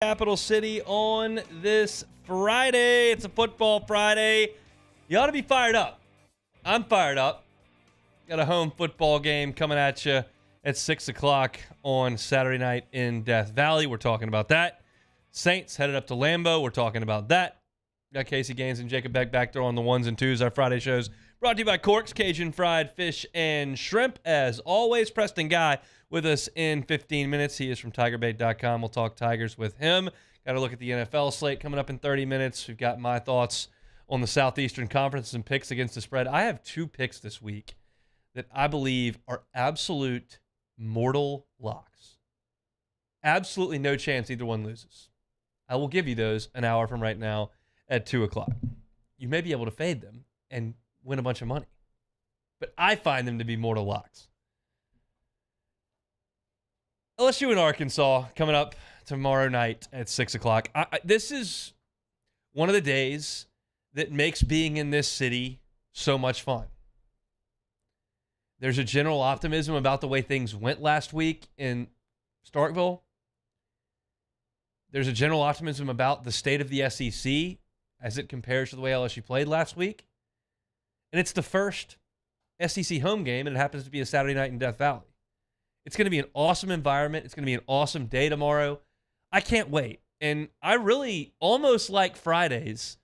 Capital City on this Friday. It's a football Friday. You ought to be fired up. I'm fired up. Got a home football game coming at you at 6 o'clock on Saturday night in Death Valley. We're talking about that. Saints headed up to Lambeau. We're talking about that. Got Casey Gaines and Jacob Beck back there on the ones and twos. Our Friday shows brought to you by Corks, Cajun Fried Fish and Shrimp. As always, Preston Guy with us in 15 minutes. He is from TigerBait.com. We'll talk Tigers with him. Got to look at the NFL slate coming up in 30 minutes. We've got my thoughts on the Southeastern Conference and picks against the spread. I have two picks this week that I believe are absolute mortal locks. Absolutely no chance either one loses. I will give you those an hour from right now at 2 o'clock. You may be able to fade them and win a bunch of money. But I find them to be mortal locks. LSU and Arkansas coming up tomorrow night at 6 o'clock. This is one of the days that makes being in this city so much fun. There's a general optimism about the way things went last week in Starkville. There's a general optimism about the state of the SEC as it compares to the way LSU played last week. And it's the first SEC home game, and it happens to be a Saturday night in Death Valley. It's going to be an awesome environment. It's going to be an awesome day tomorrow. I can't wait. And I really almost like Fridays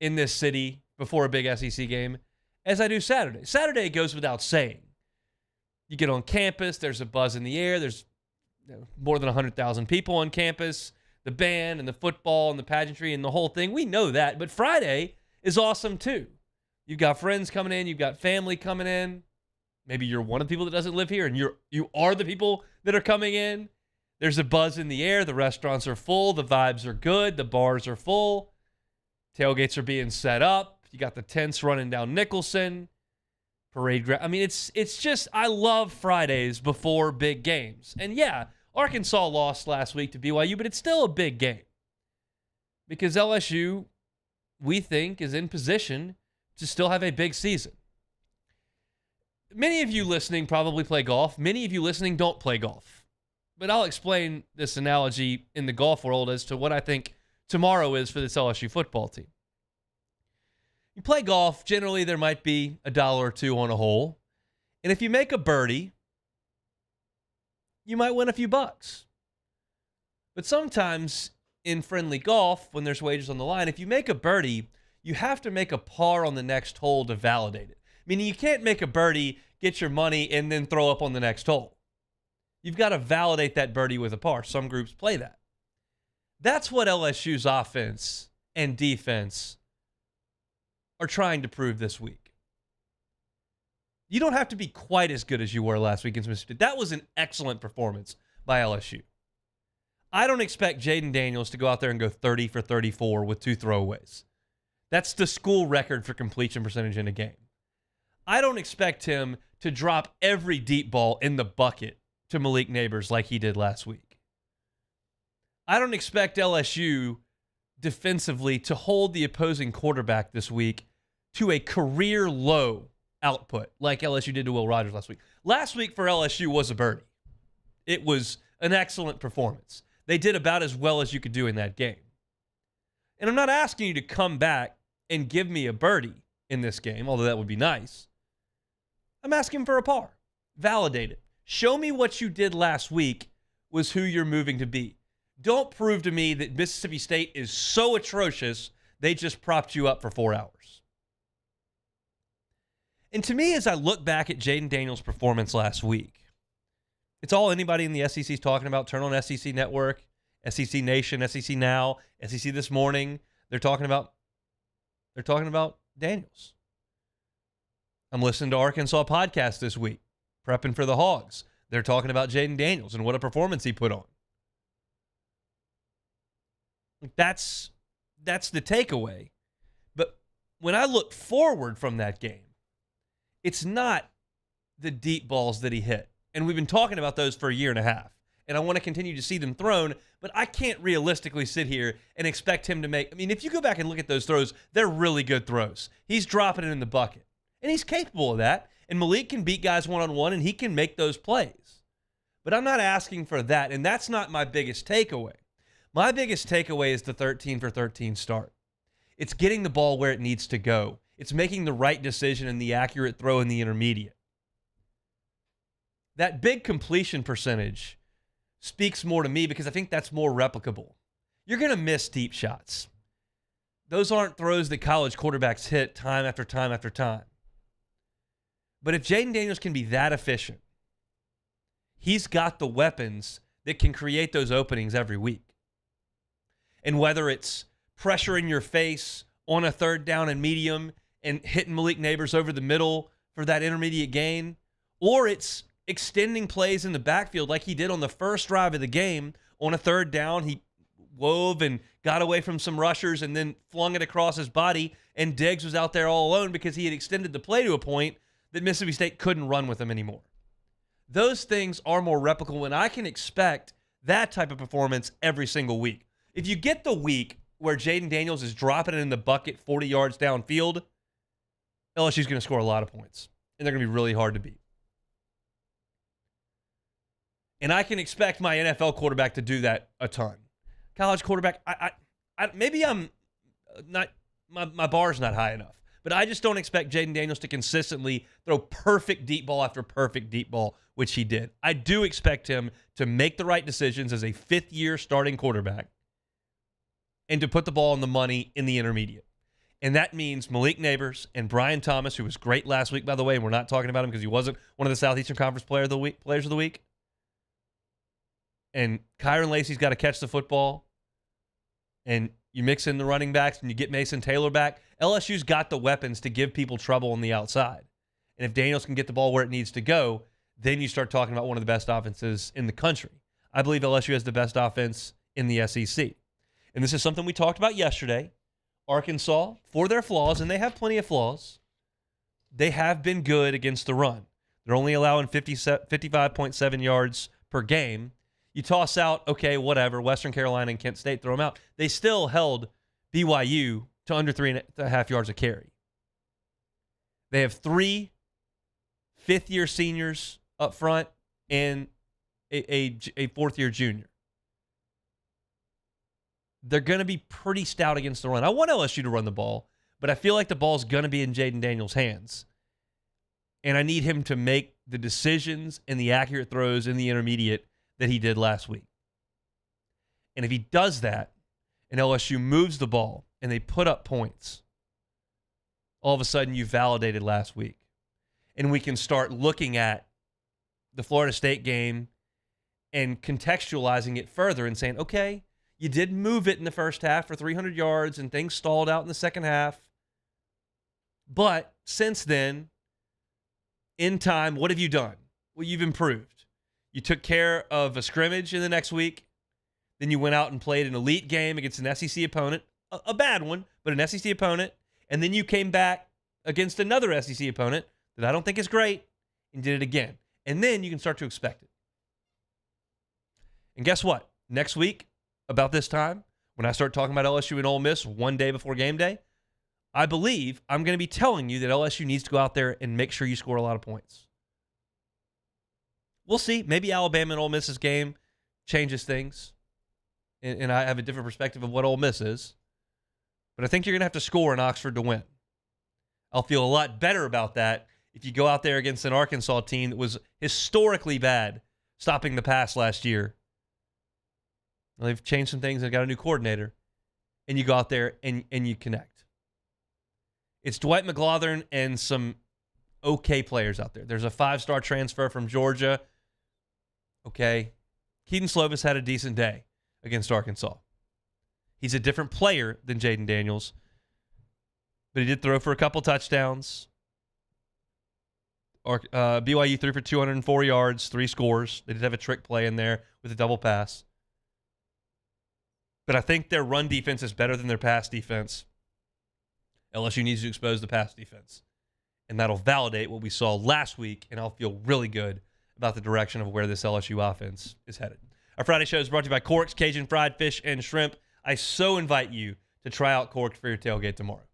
in this city before a big SEC game as I do Saturday. Saturday goes without saying. You get on campus, there's a buzz in the air, there's more than 100,000 people on campus, the band and the football and the pageantry and the whole thing. We know that, but Friday is awesome too. You've got friends coming in, you've got family coming in. Maybe you're one of the people that doesn't live here and you are the people that are coming in. There's a buzz in the air, the restaurants are full, the vibes are good, the bars are full. Tailgates are being set up. You got the tents running down Nicholson. Parade ground. I mean, it's just, I love Fridays before big games. And yeah, Arkansas lost last week to BYU, but it's still a big game. Because LSU, we think, is in position to still have a big season. Many of you listening probably play golf. Many of you listening don't play golf. But I'll explain this analogy in the golf world as to what I think tomorrow is for this LSU football team. You play golf, generally there might be $1 or $2 on a hole. And if you make a birdie, you might win a few bucks. But sometimes in friendly golf, when there's wagers on the line, if you make a birdie, you have to make a par on the next hole to validate it. Meaning you can't make a birdie, get your money, and then throw up on the next hole. You've got to validate that birdie with a par. Some groups play that. That's what LSU's offense and defense are trying to prove this week. You don't have to be quite as good as you were last week against Mississippi. That was an excellent performance by LSU. I don't expect Jaden Daniels to go out there and go 30 for 34 with 2 throwaways. That's the school record for completion percentage in a game. I don't expect him to drop every deep ball in the bucket to Malik Neighbors like he did last week. I don't expect LSU defensively to hold the opposing quarterback this week to a career low output like LSU did to Will Rogers last week. Last week for LSU was a birdie. It was an excellent performance. They did about as well as you could do in that game. And I'm not asking you to come back and give me a birdie in this game, although that would be nice. I'm asking for a par. Validate it. Show me what you did last week was who you're moving to be. Don't prove to me that Mississippi State is so atrocious they just propped you up for 4 hours. And to me, as I look back at Jaden Daniels' performance last week, it's all anybody in the SEC is talking about. Turn on SEC Network, SEC Nation, SEC Now, SEC This Morning. They're talking about Daniels. I'm listening to Arkansas podcast this week, prepping for the Hogs. They're talking about Jaden Daniels and what a performance he put on. That's the takeaway. But when I look forward from that game, it's not the deep balls that he hit. And we've been talking about those for a year and a half. And I want to continue to see them thrown, but I can't realistically sit here and expect him to make... I mean, if you go back and look at those throws, they're really good throws. He's dropping it in the bucket. And he's capable of that. And Malik can beat guys one-on-one, and he can make those plays. But I'm not asking for that, and that's not my biggest takeaway. My biggest takeaway is the 13 for 13 start. It's getting the ball where it needs to go. It's making the right decision and the accurate throw in the intermediate. That big completion percentage speaks more to me because I think that's more replicable. You're going to miss deep shots. Those aren't throws that college quarterbacks hit time after time after time. But if Jayden Daniels can be that efficient, he's got the weapons that can create those openings every week. And whether it's pressure in your face on a third down and medium and hitting Malik Neighbors over the middle for that intermediate gain, or it's extending plays in the backfield like he did on the first drive of the game on a third down. He wove and got away from some rushers and then flung it across his body, and Diggs was out there all alone because he had extended the play to a point that Mississippi State couldn't run with him anymore. Those things are more replicable, and I can expect that type of performance every single week. If you get the week where Jayden Daniels is dropping it in the bucket 40 yards downfield, LSU's going to score a lot of points, and they're going to be really hard to beat. And I can expect my NFL quarterback to do that a ton. College quarterback, maybe I'm not, my bar's not high enough, but I just don't expect Jayden Daniels to consistently throw perfect deep ball after perfect deep ball, which he did. I do expect him to make the right decisions as a fifth-year starting quarterback and to put the ball on the money in the intermediate. And that means Malik Neighbors and Brian Thomas, who was great last week, by the way, and we're not talking about him because he wasn't one of the Southeastern Conference players of the week. And Kyron Lacey's got to catch the football. And you mix in the running backs and you get Mason Taylor back. LSU's got the weapons to give people trouble on the outside. And if Daniels can get the ball where it needs to go, then you start talking about one of the best offenses in the country. I believe LSU has the best offense in the SEC. And this is something we talked about yesterday. Arkansas, for their flaws, and they have plenty of flaws, they have been good against the run. They're only allowing 55.7 yards per game. You toss out, okay, whatever, Western Carolina and Kent State, throw them out. They still held BYU to under 3.5 yards a carry. They have 3 fifth-year seniors up front and a fourth-year junior. They're going to be pretty stout against the run. I want LSU to run the ball, but I feel like the ball's going to be in Jayden Daniels' hands. And I need him to make the decisions and the accurate throws in the intermediate that he did last week. And if he does that, and LSU moves the ball, and they put up points, all of a sudden you validated last week. And we can start looking at the Florida State game and contextualizing it further and saying, okay, you did move it in the first half for 300 yards and things stalled out in the second half. But since then, in time, what have you done? Well, you've improved. You took care of a scrimmage in the next week. Then you went out and played an elite game against an SEC opponent, a bad one, but an SEC opponent. And then you came back against another SEC opponent that I don't think is great and did it again. And then you can start to expect it. And guess what? Next week, about this time, when I start talking about LSU and Ole Miss one day before game day, I believe I'm going to be telling you that LSU needs to go out there and make sure you score a lot of points. We'll see. Maybe Alabama and Ole Miss's game changes things, and I have a different perspective of what Ole Miss is. But I think you're going to have to score in Oxford to win. I'll feel a lot better about that if you go out there against an Arkansas team that was historically bad stopping the pass last year. Well, they've changed some things and got a new coordinator, and you go out there and you connect. It's Dwight McGlothern and some okay players out there. There's a 5-star transfer from Georgia. Okay. Keaton Slovis had a decent day against Arkansas. He's a different player than Jayden Daniels, but he did throw for a couple touchdowns. BYU threw for 204 yards, 3 scores. They did have a trick play in there with a double pass. But I think their run defense is better than their pass defense. LSU needs to expose the pass defense. And that'll validate what we saw last week, and I'll feel really good about the direction of where this LSU offense is headed. Our Friday show is brought to you by Cork's Cajun Fried Fish and Shrimp. I so invite you to try out Cork's for your tailgate tomorrow.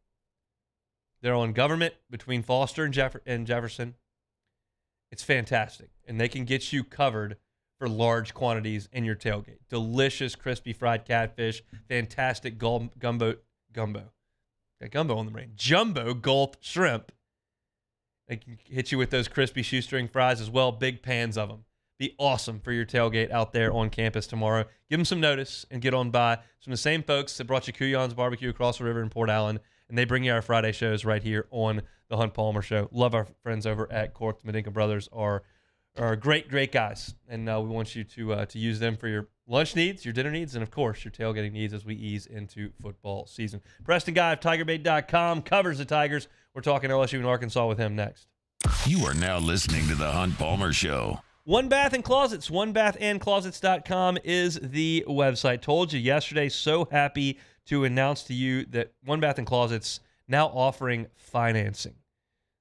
They're on Government between Foster and Jefferson. It's fantastic, and they can get you covered for large quantities in your tailgate. Delicious, crispy fried catfish, fantastic gumbo. Got gumbo on the brain. Jumbo Gulf shrimp. They can hit you with those crispy shoestring fries as well. Big pans of them. Be awesome for your tailgate out there on campus tomorrow. Give them some notice and get on by. It's from the same folks that brought you Kuyon's Barbecue across the river in Port Allen, and they bring you our Friday shows right here on the Hunt Palmer Show. Love our friends over at Cork. The Medinka brothers are great, great guys, and we want you to use them for your lunch needs, your dinner needs, and, of course, your tailgating needs as we ease into football season. Preston Guy of TigerBait.com covers the Tigers. We're talking LSU and Arkansas with him next. You are now listening to the Hunt Palmer Show. One Bath and Closets, onebathandclosets.com is the website. Told you yesterday, so happy to announce to you that One Bath and Closets now offering financing.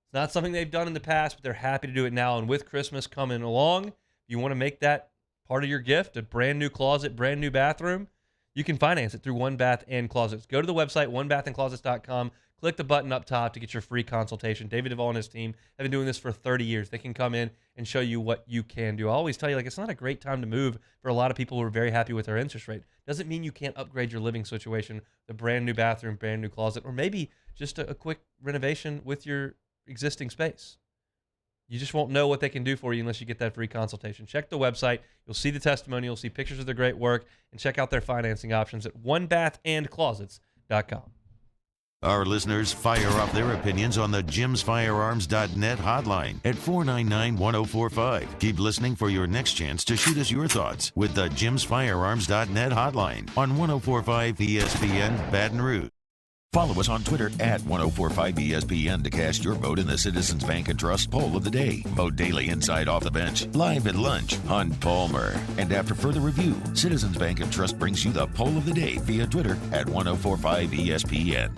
It's not something they've done in the past, but they're happy to do it now. And with Christmas coming along, you want to make that part of your gift, a brand new closet, brand new bathroom, you can finance it through One Bath and Closets. Go to the website, onebathandclosets.com. Click the button up top to get your free consultation. David Duvall and his team have been doing this for 30 years. They can come in and show you what you can do. I always tell you, it's not a great time to move for a lot of people who are very happy with their interest rate. Doesn't mean you can't upgrade your living situation, the brand new bathroom, brand new closet, or maybe just a quick renovation with your existing space. You just won't know what they can do for you unless you get that free consultation. Check the website. You'll see the testimony. You'll see pictures of their great work, and check out their financing options at onebathandclosets.com. Our listeners fire off their opinions on the jimsfirearms.net hotline at 499-1045. Keep listening for your next chance to shoot us your thoughts with the jimsfirearms.net hotline on 1045 ESPN Baton Rouge. Follow us on Twitter at 1045ESPN to cast your vote in the Citizens Bank and Trust poll of the day. Vote daily inside Off the Bench, live at lunch, Hunt Palmer. And after further review, Citizens Bank and Trust brings you the poll of the day via Twitter at 1045ESPN.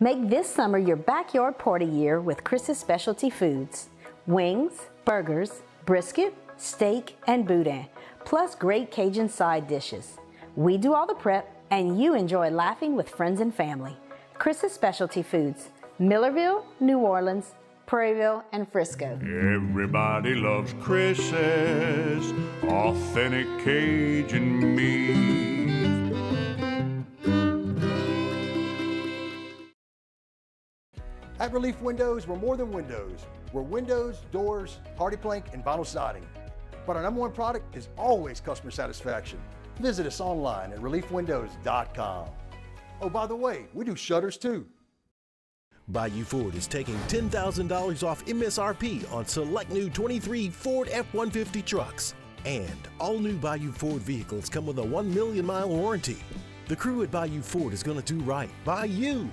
Make this summer your backyard party year with Chris's Specialty Foods. Wings, burgers, brisket, steak, and boudin, plus great Cajun side dishes. We do all the prep, and you enjoy laughing with friends and family. Chris's Specialty Foods, Millerville, New Orleans, Prairieville, and Frisco. Everybody loves Chris's authentic Cajun meat. At Relief Windows, we're more than windows. We're windows, doors, hardy plank, and vinyl siding. But our number one product is always customer satisfaction. Visit us online at reliefwindows.com. Oh, by the way, we do shutters too. Bayou Ford is taking $10,000 off MSRP on select new 23 Ford F-150 trucks. And all new Bayou Ford vehicles come with a 1 million mile warranty. The crew at Bayou Ford is going to do right by you.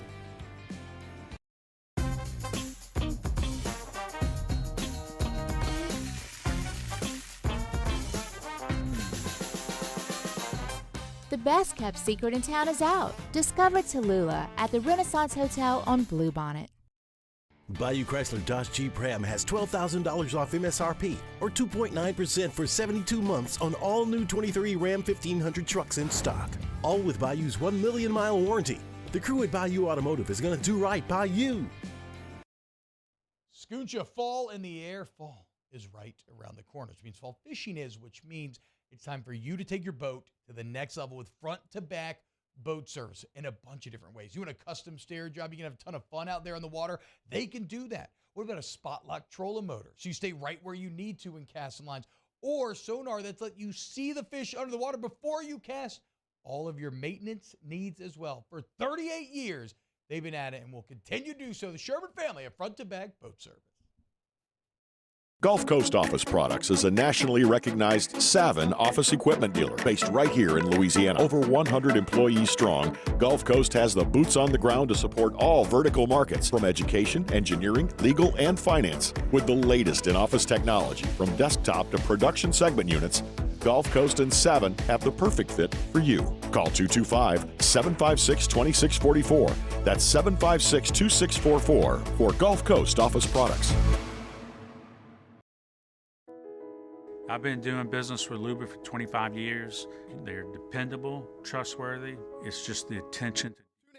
The best kept secret in town is out. Discover Tallulah at the Renaissance Hotel on Bluebonnet. Bayou Chrysler Dodge Jeep Ram has $12,000 off MSRP or 2.9% for 72 months on all new 23 Ram 1500 trucks in stock. All with Bayou's 1 million mile warranty. The crew at Bayou Automotive is going to do right by you. Scooncha, fall in the air. Fall is right around the corner, which means fall fishing is, which means it's time for you to take your boat to the next level with front-to-back boat service in a bunch of different ways. You want a custom stair job, you can have a ton of fun out there on the water. They can do that. What about a spot lock trolling motor? So you stay right where you need to in casting lines. Or sonar that's let you see the fish under the water before you cast. All of your maintenance needs as well. For 38 years, they've been at it and will continue to do so. The Sherman family of front-to-back boat service. Gulf Coast Office Products is a nationally recognized Savin office equipment dealer based right here in Louisiana. Over 100 employees strong, Gulf Coast has the boots on the ground to support all vertical markets from education, engineering, legal, and finance. With the latest in office technology, from desktop to production segment units, Gulf Coast and Savin have the perfect fit for you. Call 225-756-2644. That's 756-2644 for Gulf Coast Office Products. I've been doing business with Luber for 25 years. They're dependable, trustworthy. It's just the attention.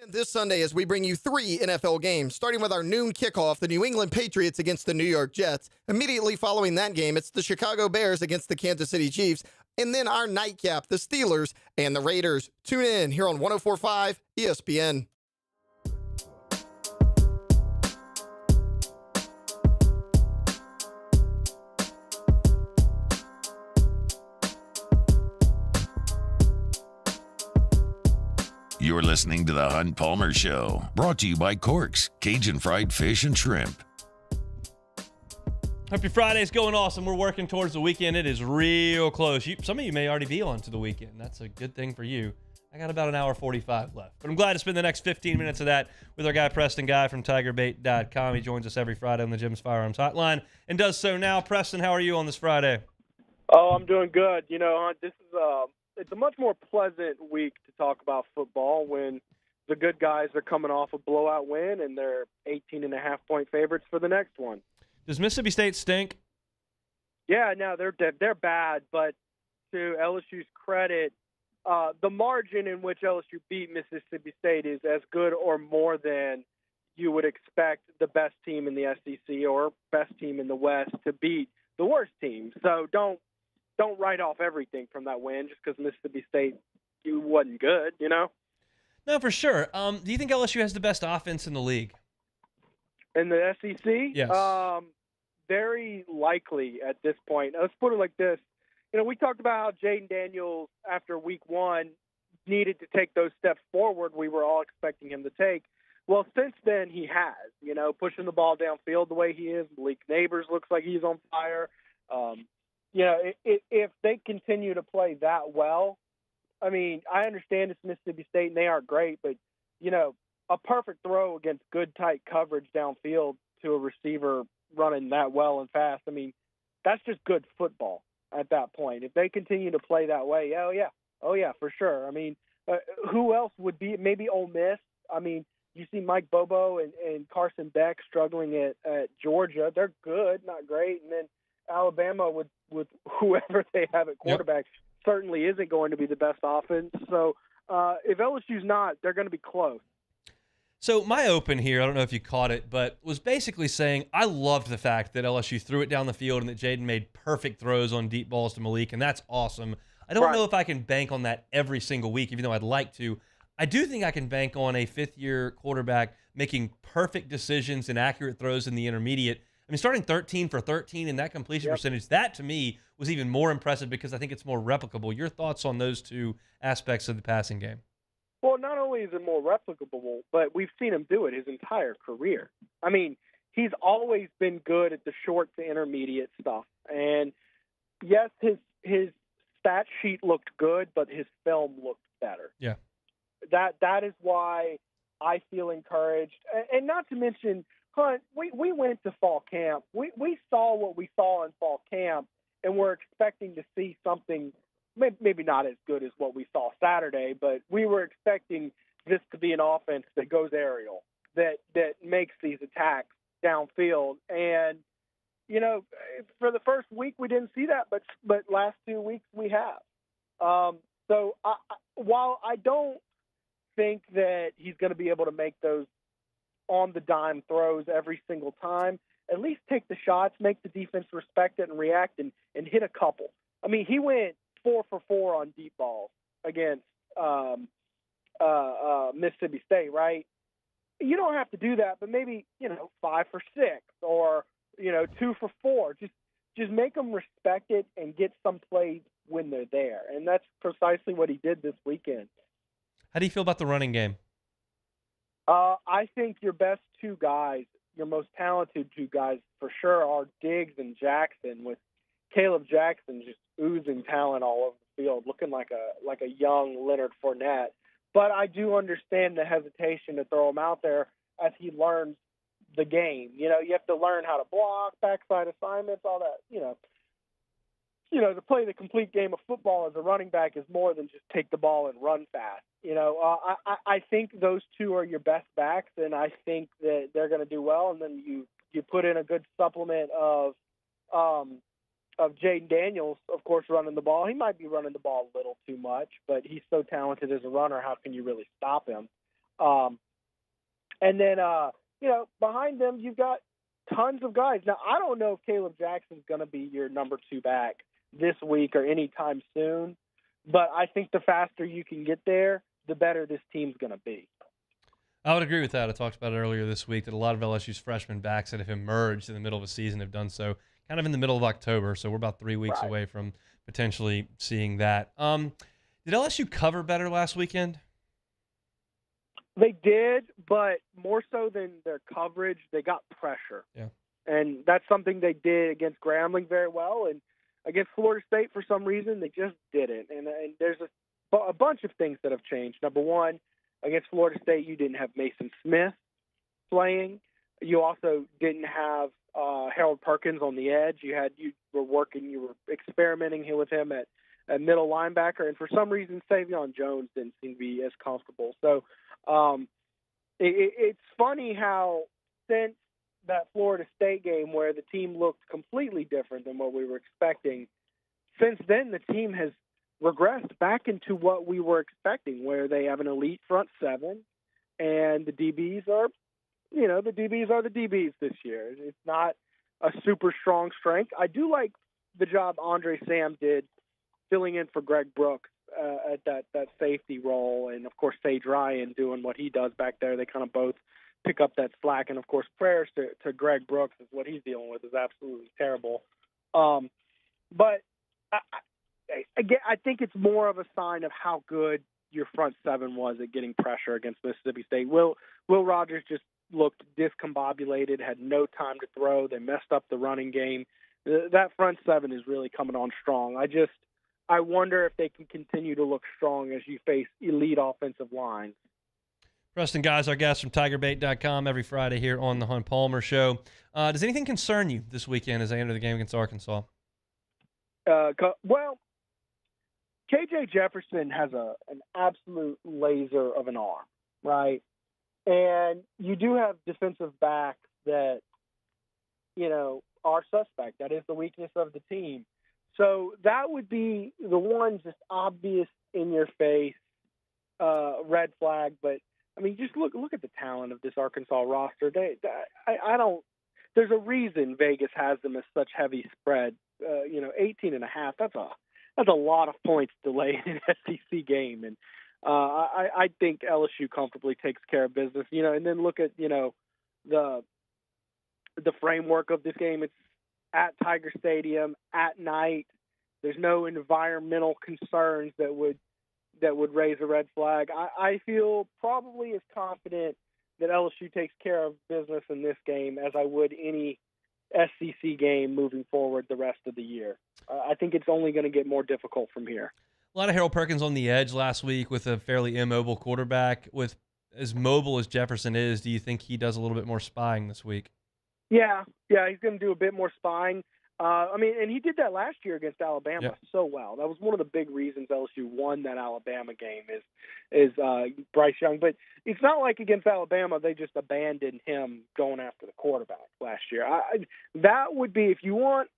This Sunday, as we bring you 3 NFL games, starting with our noon kickoff, the New England Patriots against the New York Jets. Immediately following that game, it's the Chicago Bears against the Kansas City Chiefs. And then our nightcap, the Steelers and the Raiders. Tune in here on 104.5 ESPN. You're listening to The Hunt Palmer Show, brought to you by Corks, Cajun Fried Fish and Shrimp. Hope your Friday's going awesome. We're working towards the weekend. It is real close. Some of you may already be on to the weekend. That's a good thing for you. I got about an hour 45 left. But I'm glad to spend the next 15 minutes of that with our guy Preston Guy from TigerBait.com. He joins us every Friday on the Jim's Firearms Hotline and does so now. Preston, how are you on this Friday? Oh, I'm doing good. You know, this is it's a much more pleasant week to talk about football when the good guys are coming off a blowout win and they're 18.5-point favorites for the next one. Does Mississippi State stink? Yeah, no, they're bad, but to LSU's credit, the margin in which LSU beat Mississippi State is as good or more than you would expect the best team in the SEC or best team in the West to beat the worst team. So don't write off everything from that win just because Mississippi State wasn't good, you know? No, for sure. Do you think LSU has the best offense in the league? In the SEC? Yes. Very likely at this point. Let's put it like this. You know, we talked about how Jaden Daniels, after week 1, needed to take those steps forward we were all expecting him to take. Well, since then he has, you know, pushing the ball downfield the way he is. Malik Neighbors looks like he's on fire. You know, if they continue to play that well, I mean, I understand it's Mississippi State and they aren't great, but, you know, a perfect throw against good, tight coverage downfield to a receiver running that well and fast, I mean, that's just good football at that point. If they continue to play that way, oh, yeah, for sure. I mean, who else would be? Maybe Ole Miss. I mean, you see Mike Bobo and Carson Beck struggling at Georgia. They're good, not great. And then Alabama with whoever they have at quarterback certainly isn't going to be the best offense. So if LSU's not, they're going to be close. So my open here, I don't know if you caught it, but was basically saying I loved the fact that LSU threw it down the field and that Jaden made perfect throws on deep balls to Malik, and that's awesome. I don't know if I can bank on that every single week, even though I'd like to. I do think I can bank on a fifth-year quarterback making perfect decisions and accurate throws in the intermediate. I mean, starting 13 for 13 in that completion percentage, that to me was even more impressive because I think it's more replicable. Your thoughts on those two aspects of the passing game? Well, not only is it more replicable, but we've seen him do it his entire career. I mean, he's always been good at the short to intermediate stuff. And yes, his stat sheet looked good, but his film looked better. Yeah. That is why I feel encouraged. And not to mention, Hunt, we went to fall camp. We saw what we saw in fall camp, and we're expecting to see something maybe not as good as what we saw Saturday, but we were expecting this to be an offense that goes aerial, that makes these attacks downfield. And, you know, for the first week we didn't see that, but last 2 weeks we have. So while I don't think that he's going to be able to make those on-the-dime throws every single time, at least take the shots, make the defense respect it and react and hit a couple. I mean, he went 4 for 4 on deep balls against Mississippi State, right? You don't have to do that, but maybe, 5 for 6 or, 2 for 4. Just make them respect it and get some plays when they're there. And that's precisely what he did this weekend. How do you feel about the running game? I think your best 2 guys, your most talented 2 guys for sure are Diggs and Jackson, with Caleb Jackson just oozing talent all over the field, looking like a young Leonard Fournette. But I do understand the hesitation to throw him out there as he learns the game. You have to learn how to block, backside assignments, all that. To play the complete game of football as a running back is more than just take the ball and run fast. I think those 2 are your best backs, and I think that they're going to do well. And then you put in a good supplement of Jaden Daniels, of course, running the ball. He might be running the ball a little too much, but he's so talented as a runner. How can you really stop him? And then, behind them, you've got tons of guys. Now, I don't know if Caleb Jackson's going to be your number 2 back this week or anytime soon, but I think the faster you can get there, the better this team's going to be. I would agree with that. I talked about it earlier this week that a lot of LSU's freshman backs that have emerged in the middle of a season have done so kind of in the middle of October, so we're about 3 weeks away from potentially seeing that. Did LSU cover better last weekend? They did, but more so than their coverage, they got pressure. Yeah. And that's something they did against Grambling very well, and against Florida State for some reason they just didn't. And there's a bunch of things that have changed. Number one, against Florida State, you didn't have Mason Smith playing. You also didn't have Harold Perkins on the edge. You were experimenting with him at middle linebacker, and for some reason, Savion Jones didn't seem to be as comfortable. So it's funny how since that Florida State game where the team looked completely different than what we were expecting, since then the team has regressed back into what we were expecting, where they have an elite front seven, and the DBs are the DBs this year. It's not a super strong strength. I do like the job Andre Sam did filling in for Greg Brooks at that safety role, and of course Sage Ryan doing what he does back there. They kind of both pick up that slack, and of course prayers to Greg Brooks, is what he's dealing with is absolutely terrible. But I think it's more of a sign of how good your front seven was at getting pressure against Mississippi State. Will Rogers just looked discombobulated, had no time to throw. They messed up the running game. That front seven is really coming on strong. I wonder if they can continue to look strong as you face elite offensive lines. Preston Guys, our guest from TigerBait.com every Friday here on the Hunt Palmer Show. Does anything concern you this weekend as they enter the game against Arkansas? Well, KJ Jefferson has an absolute laser of an arm, right? And you do have defensive backs that, are suspect. That is the weakness of the team. So that would be the one just obvious in your face red flag. But I mean, just look at the talent of this Arkansas roster. There's a reason Vegas has them as such heavy spread. 18.5. That's a lot of points to lay in an SEC game, and I think LSU comfortably takes care of business. And then look at the framework of this game. It's at Tiger Stadium at night. There's no environmental concerns that would raise a red flag. I feel probably as confident that LSU takes care of business in this game as I would any SEC game moving forward the rest of the year. I think it's only going to get more difficult from here. A lot of Harold Perkins on the edge last week with a fairly immobile quarterback. With as mobile as Jefferson is, do you think he does a little bit more spying this week? Yeah, he's going to do a bit more spying. And he did that last year against Alabama so well. That was one of the big reasons LSU won that Alabama game is Bryce Young. But it's not like against Alabama they just abandoned him going after the quarterback last year. That would be, if you want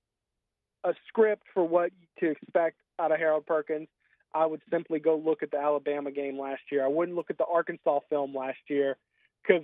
a script for what to expect out of Harold Perkins, I would simply go look at the Alabama game last year. I wouldn't look at the Arkansas film last year, because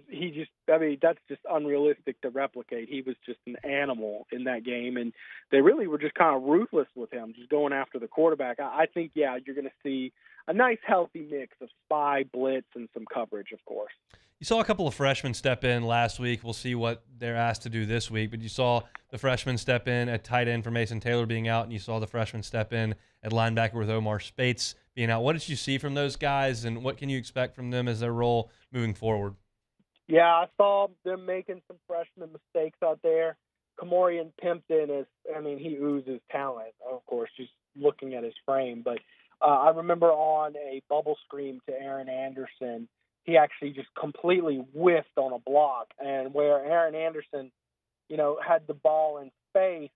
that's just unrealistic to replicate. He was just an animal in that game, and they really were just kind of ruthless with him, just going after the quarterback. I think, you're going to see a nice, healthy mix of spy, blitz, and some coverage, of course. You saw a couple of freshmen step in last week. We'll see what they're asked to do this week, but you saw the freshmen step in at tight end for Mason Taylor being out, and you saw the freshmen step in at linebacker with Omar Spates being out. What did you see from those guys, and what can you expect from them as their role moving forward? Yeah, I saw them making some freshman mistakes out there. Kamorian Pimpton he oozes talent, of course, just looking at his frame. But I remember on a bubble screen to Aaron Anderson, he actually just completely whiffed on a block. And where Aaron Anderson, had the ball in space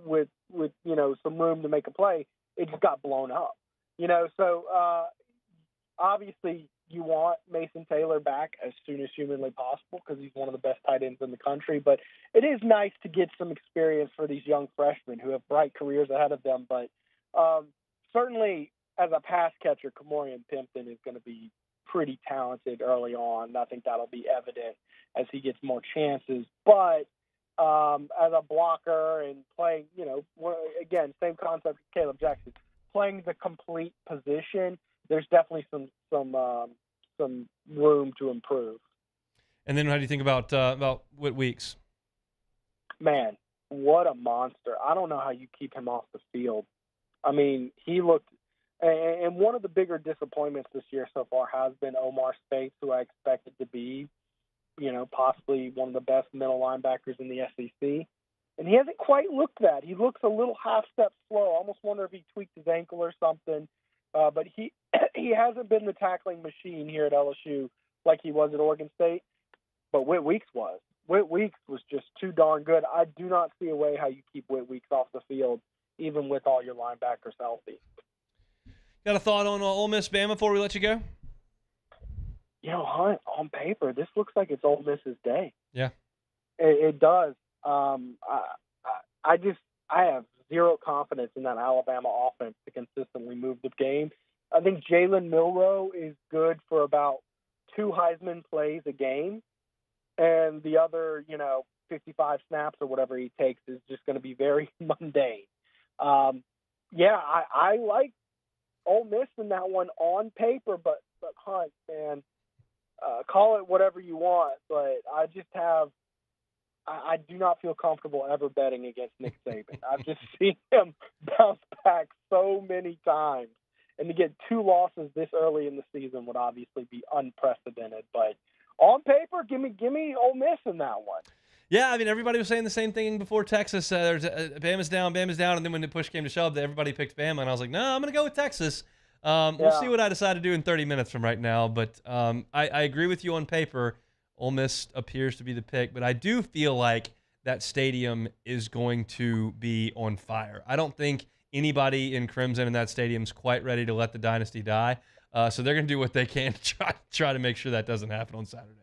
with some room to make a play, it just got blown up. So obviously you want Mason Taylor back as soon as humanly possible because he's one of the best tight ends in the country. But it is nice to get some experience for these young freshmen who have bright careers ahead of them. But certainly as a pass catcher, Kamorian Pimpton is going to be pretty talented early on. I think that'll be evident as he gets more chances. But as a blocker and playing, again, same concept as Caleb Jackson, playing the complete position, there's definitely some room to improve. And then how do you think about Whit Weeks? Man, what a monster. I don't know how you keep him off the field. I mean, he looked – and one of the bigger disappointments this year so far has been Omar Speights, who I expected to be, possibly one of the best middle linebackers in the SEC. And he hasn't quite looked that. He looks a little half-step slow. I almost wonder if he tweaked his ankle or something. But he hasn't been the tackling machine here at LSU like he was at Oregon State. But Whit Weeks was. Whit Weeks was just too darn good. I do not see a way how you keep Whit Weeks off the field, even with all your linebackers healthy. Got a thought on Ole Miss Bama before we let you go? Hunt, on paper, this looks like it's Ole Miss's day. Yeah. It does. I have zero confidence in that Alabama offense to consistently move the game. I think Jalen Milroe is good for about 2 Heisman plays a game. And the other, 55 snaps or whatever he takes is just going to be very mundane. I like Ole Miss in that one on paper, but Hunt, man, call it whatever you want. But I do not feel comfortable ever betting against Nick Saban. I've just seen him bounce back so many times. And to get 2 losses this early in the season would obviously be unprecedented. But on paper, give me Ole Miss in that one. Yeah, I mean, everybody was saying the same thing before Texas. Bama's down, and then when the push came to shove, everybody picked Bama, and I was like, no, I'm going to go with Texas. We'll see what I decide to do in 30 minutes from right now, but I agree with you on paper. Ole Miss appears to be the pick, but I do feel like that stadium is going to be on fire. I don't think anybody in Crimson in that stadium is quite ready to let the dynasty die, so they're going to do what they can to try to make sure that doesn't happen on Saturday.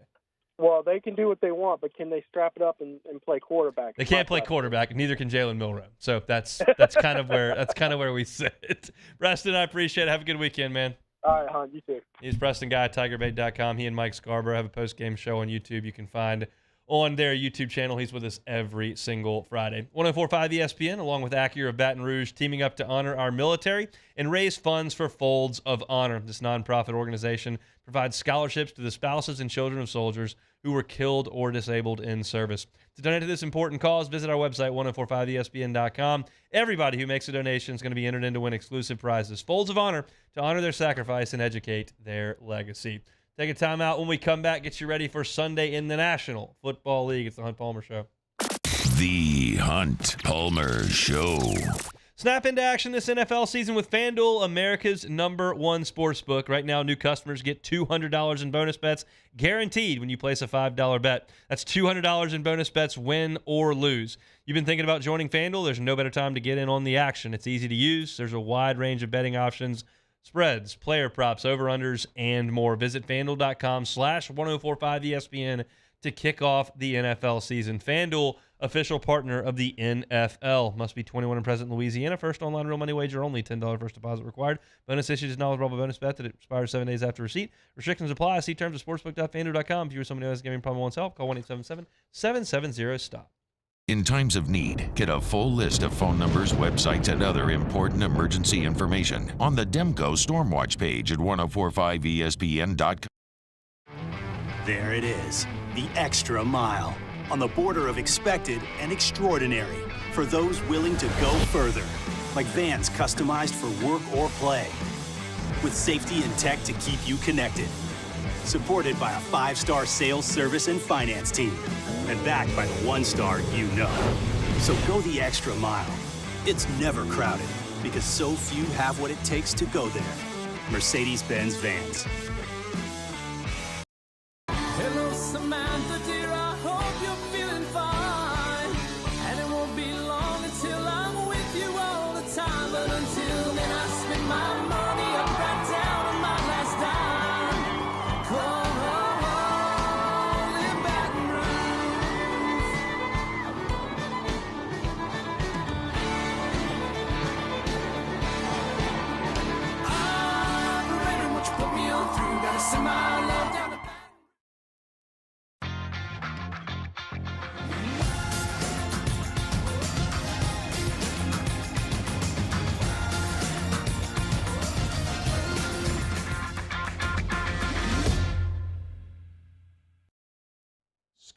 Well, they can do what they want, but can they strap it up and play quarterback? They can't play quarterback, and neither can Jalen Milroe. So that's kind of where we sit. Preston, I appreciate it. Have a good weekend, man. All right, Hon, you too. He's Preston Guy, TigerBait.com. He and Mike Scarborough have a post-game show on YouTube. You can find on their YouTube channel. He's with us every single Friday. 104.5 ESPN, along with Acura of Baton Rouge, teaming up to honor our military and raise funds for Folds of Honor. This nonprofit organization provides scholarships to the spouses and children of soldiers who were killed or disabled in service. To donate to this important cause, visit our website, 1045ESPN.com. Everybody who makes a donation is going to be entered in to win exclusive prizes. Folds of Honor, to honor their sacrifice and educate their legacy. Take a time out when we come back. Get you ready for Sunday in the National Football League. It's the Hunt Palmer Show. The Hunt Palmer Show. Snap into action this NFL season with FanDuel, America's #1 sportsbook. Right now, new customers get $200 in bonus bets guaranteed when you place a $5 bet. That's $200 in bonus bets, win or lose. You've been thinking about joining FanDuel? There's no better time to get in on the action. It's easy to use. There's a wide range of betting options, spreads, player props, over-unders, and more. Visit FanDuel.com/1045ESPN to kick off the NFL season. FanDuel, official partner of the NFL. Must be 21 and present in Louisiana. First online real money wager only. $10 first deposit required. Bonus issued is knowledgeable bonus bet that expires 7 days after receipt. Restrictions apply. See terms at sportsbook.fanduel.com. If you or someone who has a gambling problem wants help, call 1-877-770-STOP. In times of need, get a full list of phone numbers, websites, and other important emergency information on the Demco Stormwatch page at 1045ESPN.com. There it is, the extra mile, on the border of expected and extraordinary for those willing to go further, like vans customized for work or play, with safety and tech to keep you connected. Supported by a 5-star sales, service, and finance team, and backed by the 1-star you know. So go the extra mile. It's never crowded, because so few have what it takes to go there. Mercedes-Benz Vans. Hello, Samantha, dear, I hope you're feeling fine. And it won't be long until I'm with you all the time. But until then, I spend my money up right down on my last dime. Come home in Baton Rouge. I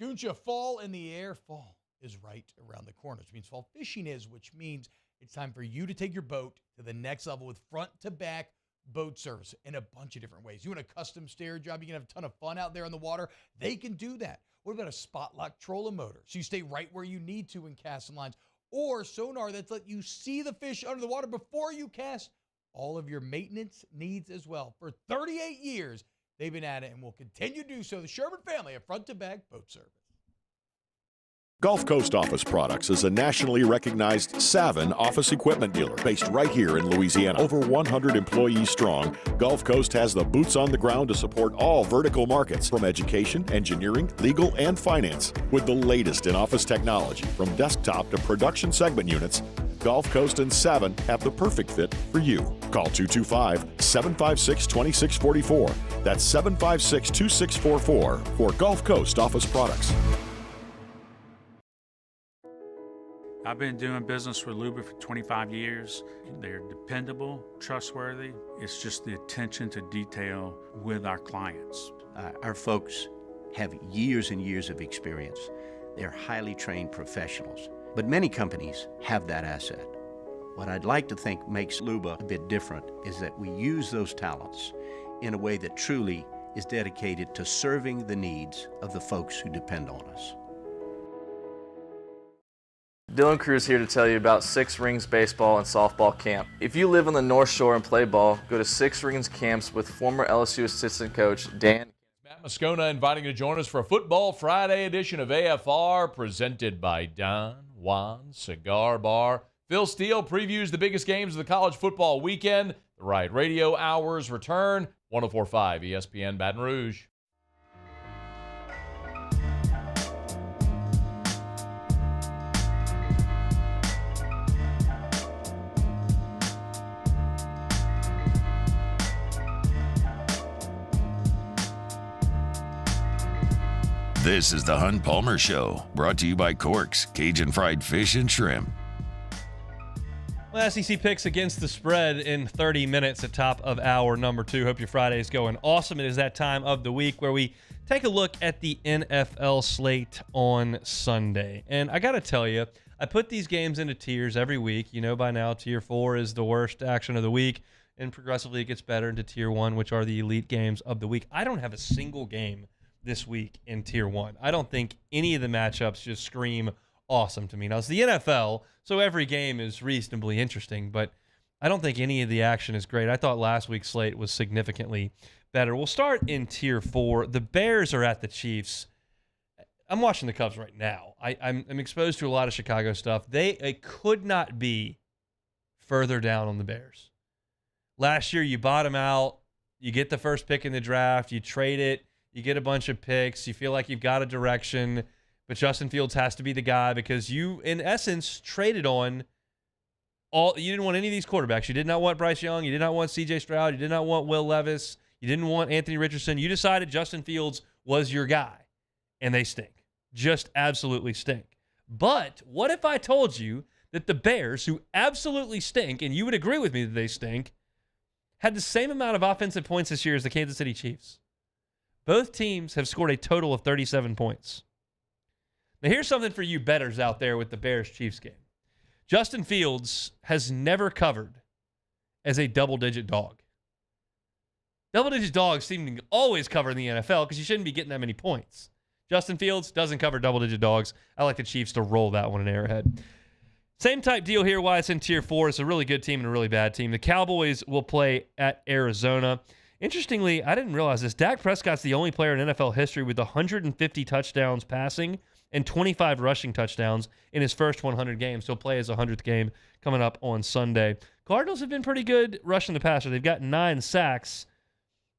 Scooncha, fall in the air. Fall is right around the corner, which means fall fishing is, which means it's time for you to take your boat to the next level with front-to-back boat service in a bunch of different ways. You want a custom stair job, you can have a ton of fun out there on the water. They can do that. What about a spot lock trolling motor? So you stay right where you need to in casting lines. Or sonar that's let you see the fish under the water before you cast. All of your maintenance needs as well. For 38 years, they've been at it and will continue to do so. The Sherman family of front-to-back boat service. Gulf Coast Office Products is a nationally recognized Savin office equipment dealer based right here in Louisiana. Over 100 employees strong, Gulf Coast has the boots on the ground to support all vertical markets from education, engineering, legal, and finance. With the latest in office technology, from desktop to production segment units, Gulf Coast and Savin have the perfect fit for you. Call 225-756-2644. That's 756-2644 for Gulf Coast Office Products. I've been doing business with Luba for 25 years. They're dependable, trustworthy. It's just the attention to detail with our clients. Our folks have years and years of experience. They're highly trained professionals, but many companies have that asset. What I'd like to think makes Luba a bit different is that we use those talents in a way that truly is dedicated to serving the needs of the folks who depend on us. Dylan Cruz here to tell you about Six Rings Baseball and Softball Camp. If you live on the North Shore and play ball, go to Six Rings Camps with former LSU assistant coach Dan. Matt Moscona inviting you to join us for a Football Friday edition of AFR presented by Don Juan Cigar Bar. Phil Steele previews the biggest games of the college football weekend. The Riot Radio Hours return, 104.5 ESPN Baton Rouge. This is the Hunt Palmer Show, brought to you by Corks, Cajun Fried Fish and Shrimp. Well, SEC picks against the spread in 30 minutes at top of hour number 2. Hope your Friday is going awesome. It is that time of the week where we take a look at the NFL slate on Sunday. And I got to tell you, I put these games into tiers every week. You know by now, tier 4 is the worst action of the week, and progressively it gets better into tier 1, which are the elite games of the week. I don't have a single game this week in tier 1. I don't think any of the matchups just scream awesome to me. Now, it's the NFL, so every game is reasonably interesting, but I don't think any of the action is great. I thought last week's slate was significantly better. We'll start in tier 4. The Bears are at the Chiefs. I'm watching the Cubs right now. I'm exposed to a lot of Chicago stuff. They could not be further down on the Bears. Last year, you bottom out, you get the first pick in the draft, you trade it, you get a bunch of picks. You feel like you've got a direction, but Justin Fields has to be the guy because you, in essence, traded on all. You didn't want any of these quarterbacks. You did not want Bryce Young. You did not want C.J. Stroud. You did not want Will Levis. You didn't want Anthony Richardson. You decided Justin Fields was your guy, and they stink. Just absolutely stink. But what if I told you that the Bears, who absolutely stink, and you would agree with me that they stink, had the same amount of offensive points this year as the Kansas City Chiefs? Both teams have scored a total of 37 points. Now, here's something for you bettors out there with the Bears-Chiefs game. Justin Fields has never covered as a double-digit dog. Double-digit dogs seem to always cover in the NFL because you shouldn't be getting that many points. Justin Fields doesn't cover double-digit dogs. I like the Chiefs to roll that one in Arrowhead. Same type deal here why it's in Tier 4. It's a really good team and a really bad team. The Cowboys will play at Arizona. Interestingly, I didn't realize this. Dak Prescott's the only player in NFL history with 150 touchdowns passing and 25 rushing touchdowns in his first 100 games. He'll play his 100th game coming up on Sunday. Cardinals have been pretty good rushing the passer. They've got 9 sacks.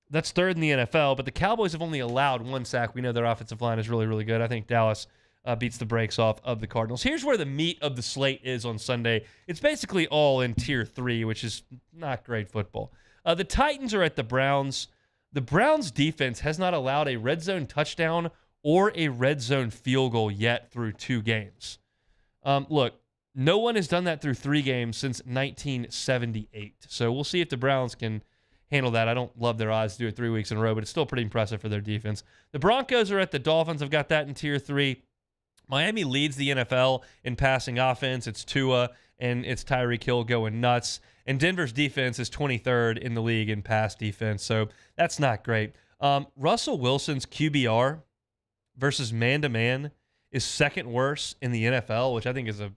That's third in the NFL, but the Cowboys have only allowed 1 sack. We know their offensive line is really, really good. I think Dallas beats the brakes off of the Cardinals. Here's where the meat of the slate is on Sunday. It's basically all in Tier 3, which is not great football. The Titans are at the Browns. The Browns defense has not allowed a red zone touchdown or a red zone field goal yet through 2 games. Look, no one has done that through 3 games since 1978. So we'll see if the Browns can handle that. I don't love their odds to do it 3 weeks in a row, but it's still pretty impressive for their defense. The Broncos are at the Dolphins. I've got that in tier 3. Miami leads the NFL in passing offense. It's Tua and it's Tyreek Hill going nuts. And Denver's defense is 23rd in the league in pass defense, so that's not great. Russell Wilson's QBR versus man-to-man is second worst in the NFL, which I think is a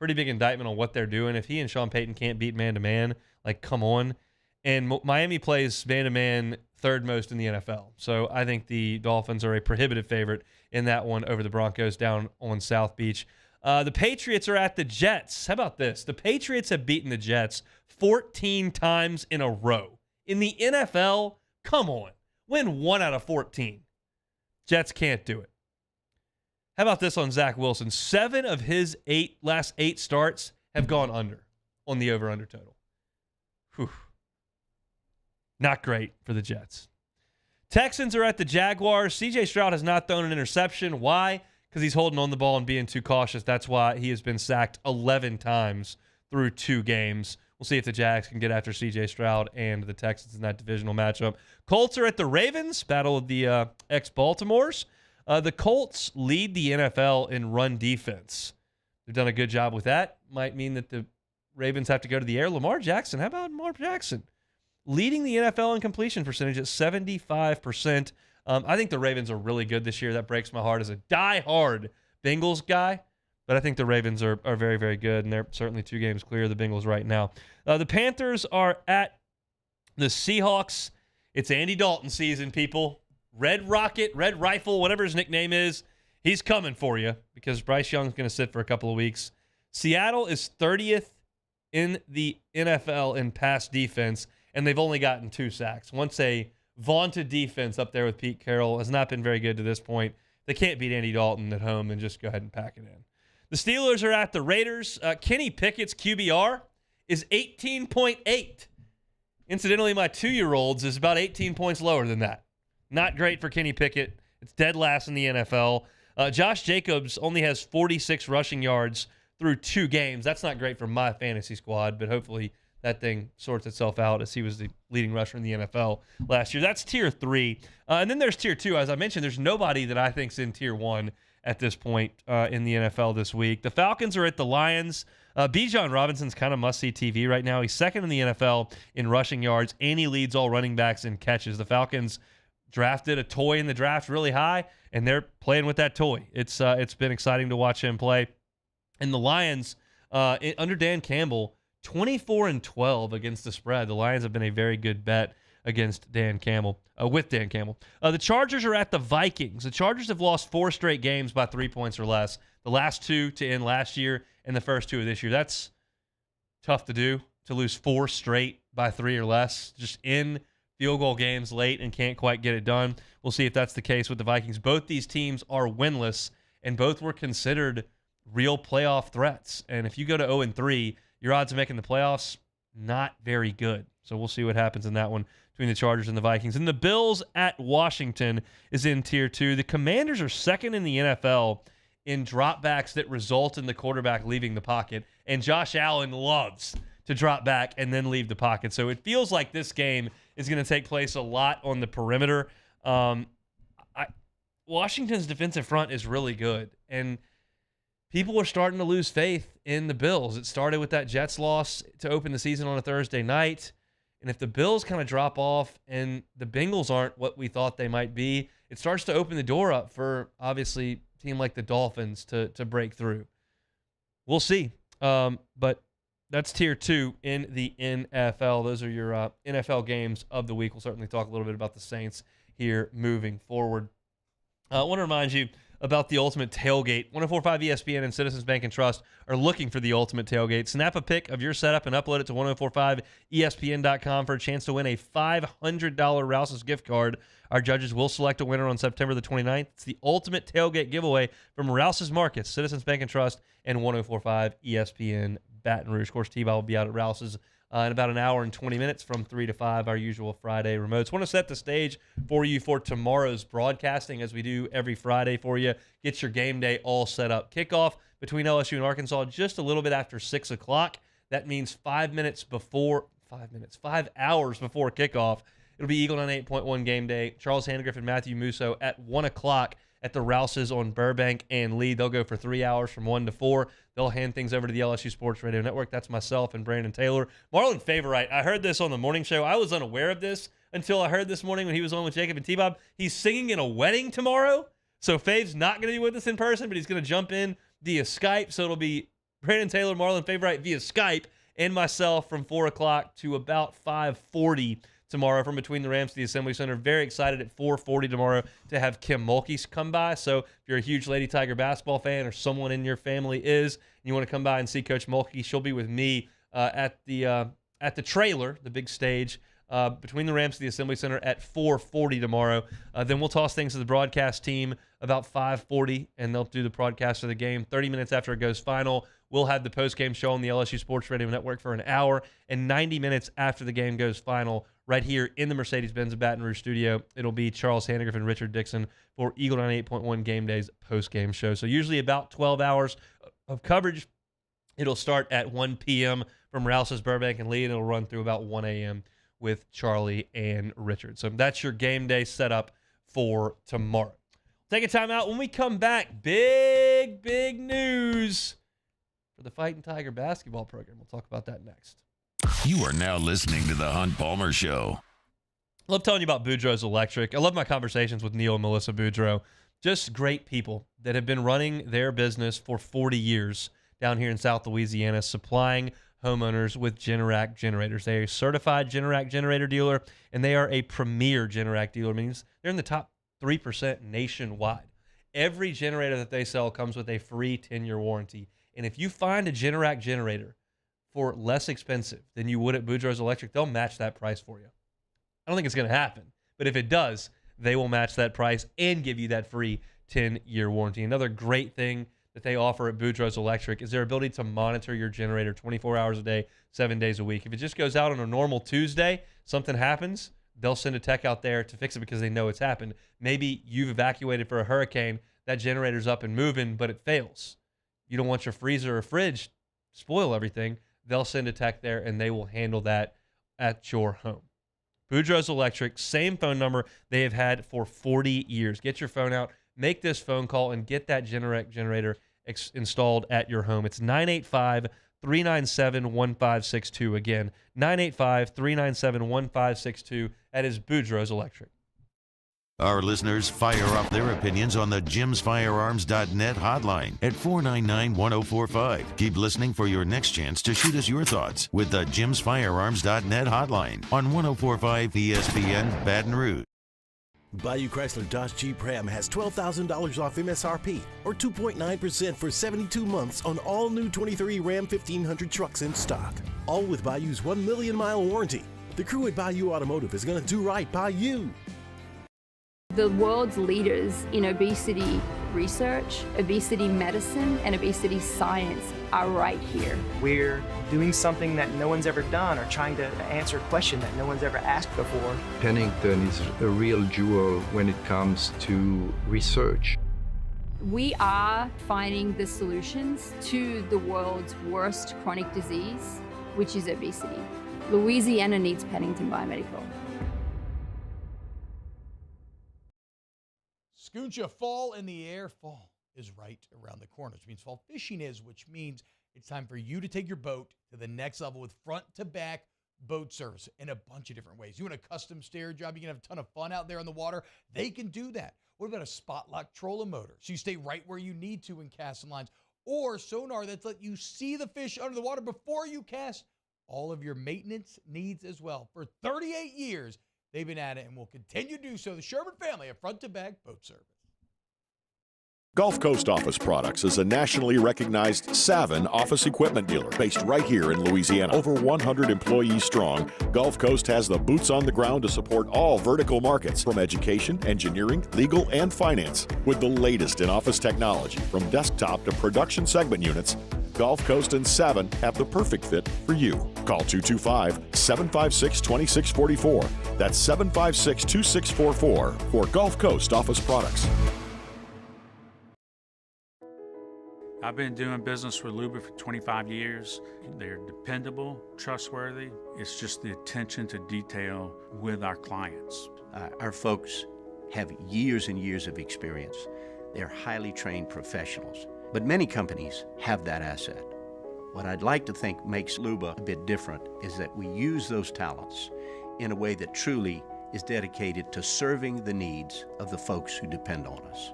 pretty big indictment on what they're doing. If he and Sean Payton can't beat man-to-man, like, come on. And Miami plays man-to-man third most in the NFL. So I think the Dolphins are a prohibitive favorite in that one over the Broncos down on South Beach. The Patriots are at the Jets. How about this? The Patriots have beaten the Jets 14 times in a row. In the NFL, come on. Win 1 out of 14. Jets can't do it. How about this on Zach Wilson? 7 of his last 8 starts have gone under on the over-under total. Whew. Not great for the Jets. Texans are at the Jaguars. C.J. Stroud has not thrown an interception. Why? Because he's holding on the ball and being too cautious. That's why he has been sacked 11 times through 2 games. We'll see if the Jags can get after C.J. Stroud and the Texans in that divisional matchup. Colts are at the Ravens, battle of the ex-Baltimores. The Colts lead the NFL in run defense. They've done a good job with that. Might mean that the Ravens have to go to the air. Lamar Jackson, how about Lamar Jackson? Leading the NFL in completion percentage at 75%. I think the Ravens are really good this year. That breaks my heart as a die-hard Bengals guy. But I think the Ravens are very, very good, and they're certainly 2 games clear of the Bengals right now. The Panthers are at the Seahawks. It's Andy Dalton season, people. Red Rocket, Red Rifle, whatever his nickname is, he's coming for you because Bryce Young's going to sit for a couple of weeks. Seattle is 30th in the NFL in pass defense, and they've only gotten 2 sacks. Once a vaunted defense up there with Pete Carroll has not been very good to this point. They can't beat Andy Dalton at home and just go ahead and pack it in. The Steelers are at the Raiders. Kenny Pickett's QBR is 18.8. Incidentally, my 2-year-old's is about 18 points lower than that. Not great for Kenny Pickett. It's dead last in the NFL. Josh Jacobs only has 46 rushing yards through 2 games. That's not great for my fantasy squad, but hopefully that thing sorts itself out as he was the leading rusher in the NFL last year. That's tier 3. And then there's tier 2. As I mentioned, there's nobody that I think's in tier 1 at this point in the NFL this week. The Falcons are at the Lions. Bijan Robinson's kind of must-see TV right now. He's second in the NFL in rushing yards, and he leads all running backs in catches. The Falcons drafted a toy in the draft really high, and they're playing with that toy. It's been exciting to watch him play. And the Lions, under Dan Campbell, 24-12 against the spread. The Lions have been a very good bet against Dan Campbell, with Dan Campbell. The Chargers are at the Vikings. The Chargers have lost 4 straight games by 3 points or less. The last 2 to end last year and the first 2 of this year. That's tough to do, to lose 4 straight by 3 or less, just in field goal games late and can't quite get it done. We'll see if that's the case with the Vikings. Both these teams are winless, and both were considered real playoff threats. And if you go to 0-3, your odds of making the playoffs, not very good. So we'll see what happens in that one between the Chargers and the Vikings. And the Bills at Washington is in tier 2. The Commanders are second in the NFL in dropbacks that result in the quarterback leaving the pocket. And Josh Allen loves to drop back and then leave the pocket. So it feels like this game is going to take place a lot on the perimeter. Washington's defensive front is really good. And people are starting to lose faith in the Bills. It started with that Jets loss to open the season on a Thursday night. And if the Bills kind of drop off and the Bengals aren't what we thought they might be, it starts to open the door up for, obviously, a team like the Dolphins to break through. We'll see. But that's tier 2 in the NFL. Those are your NFL games of the week. We'll certainly talk a little bit about the Saints here moving forward. I want to remind you about the Ultimate Tailgate. 104.5 ESPN and Citizens Bank and Trust are looking for the Ultimate Tailgate. Snap a pic of your setup and upload it to 104.5ESPN.com for a chance to win a $500 Rouse's gift card. Our judges will select a winner on September the 29th. It's the Ultimate Tailgate giveaway from Rouse's Markets, Citizens Bank and Trust, and 104.5 ESPN Baton Rouge. Of course, T-Ball will be out at Rouse's in about an hour and 20 minutes from 3 to 5, our usual Friday remotes. Want to set the stage for you for tomorrow's broadcasting, as we do every Friday for you. Get your game day all set up. Kickoff between LSU and Arkansas just a little bit after 6 o'clock. That means 5 minutes before 5 hours before kickoff. It'll be Eagle 98.1 game day. Charles Handgriff and Matthew Musso at 1 o'clock at the Rouses on Burbank and Lee. They'll go for 3 hours from 1 to 4. They'll hand things over to the LSU Sports Radio Network. That's myself and Brandon Taylor. Marlon Favorite, I heard this on the morning show. I was unaware of this until I heard this morning when he was on with Jacob and T-Bob. He's singing in a wedding tomorrow. So Fave's not going to be with us in person, but he's going to jump in via Skype. So it'll be Brandon Taylor, Marlon Favorite via Skype, and myself from 4 o'clock to about 5:40 tomorrow from between the Rams to the Assembly Center. Very excited at 4:40 tomorrow to have Kim Mulkey come by. So if you're a huge Lady Tiger basketball fan or someone in your family is, and you want to come by and see Coach Mulkey, she'll be with me at the trailer, the big stage, between the Rams to the Assembly Center at 4:40 tomorrow. Then we'll toss things to the broadcast team about 5:40, and they'll do the broadcast of the game. 30 minutes after it goes final, we'll have the postgame show on the LSU Sports Radio Network for an hour, and 90 minutes after the game goes final, right here in the Mercedes-Benz Baton Rouge studio, it'll be Charles Handgriff and Richard Dixon for Eagle 98.1 Game Day's postgame show. So usually about 12 hours of coverage. It'll start at 1 p.m. from Rouse's, Burbank, and Lee, and it'll run through about 1 a.m. with Charlie and Richard. So that's your game day setup for tomorrow. Take a time out. When we come back, big news for the Fighting Tiger basketball program. We'll talk about that next. You are now listening to The Hunt Palmer Show. I love telling you about Boudreaux's Electric. I love my conversations with Neil and Melissa Boudreaux. Just great people that have been running their business for 40 years down here in South Louisiana, supplying homeowners with Generac generators. They are a certified Generac generator dealer, and they are a premier Generac dealer. It means they're in the top 3% nationwide. Every generator that they sell comes with a free 10-year warranty. And if you find a Generac generator for less expensive than you would at Boudreaux's Electric, they'll match that price for you. I don't think it's going to happen, but if it does, they will match that price and give you that free 10-year warranty. Another great thing that they offer at Boudreaux's Electric is their ability to monitor your generator 24 hours a day, 7 days a week. If it just goes out on a normal Tuesday, something happens, they'll send a tech out there to fix it because they know it's happened. Maybe you've evacuated for a hurricane, that generator's up and moving, but it fails. You don't want your freezer or fridge to spoil everything. They'll send a tech there, and they will handle that at your home. Boudreaux's Electric, same phone number they have had for 40 years. Get your phone out, make this phone call, and get that Generac generator installed at your home. It's 985-397-1562. Again, 985-397-1562. That is Boudreaux's Electric. Our listeners fire up their opinions on the jimsfirearms.net hotline at 499-1045. Keep listening for your next chance to shoot us your thoughts with the jimsfirearms.net hotline on 1045 ESPN Baton Rouge. Bayou Chrysler Dodge Jeep Ram has $12,000 off MSRP or 2.9% for 72 months on all new 23 Ram 1500 trucks in stock. All with Bayou's 1 million mile warranty. The crew at Bayou Automotive is going to do right by you. The world's leaders in obesity research, obesity medicine, and obesity science are right here. We're doing something that no one's ever done or trying to answer a question that no one's ever asked before. Pennington is a real jewel when it comes to research. We are finding the solutions to the world's worst chronic disease, which is obesity. Louisiana needs Pennington Biomedical. Scooncha, fall in the air. Fall is right around the corner, which means fall fishing is, which means it's time for you to take your boat to the next level with front-to-back boat service in a bunch of different ways. You want a custom stair job, you can have a ton of fun out there on the water, they can do that. What about a spot lock trolling motor? So you stay right where you need to in casting lines, or sonar that's let you see the fish under the water before you cast. All of your maintenance needs as well. For 38 years, they've been at it and will continue to do so. The Sherman family of front-to-back boat service. Gulf Coast Office Products is a nationally recognized Savin office equipment dealer based right here in Louisiana. Over 100 employees strong, Gulf Coast has the boots on the ground to support all vertical markets, from education, engineering, legal, and finance. With the latest in office technology, from desktop to production segment units, Gulf Coast and Savin have the perfect fit for you. Call 225-756-2644. That's 756-2644 for Gulf Coast Office Products. I've been doing business with Luba for 25 years. They're dependable, trustworthy. It's just the attention to detail with our clients. Our folks have years and years of experience. They're highly trained professionals, but many companies have that asset. What I'd like to think makes Luba a bit different is that we use those talents in a way that truly is dedicated to serving the needs of the folks who depend on us.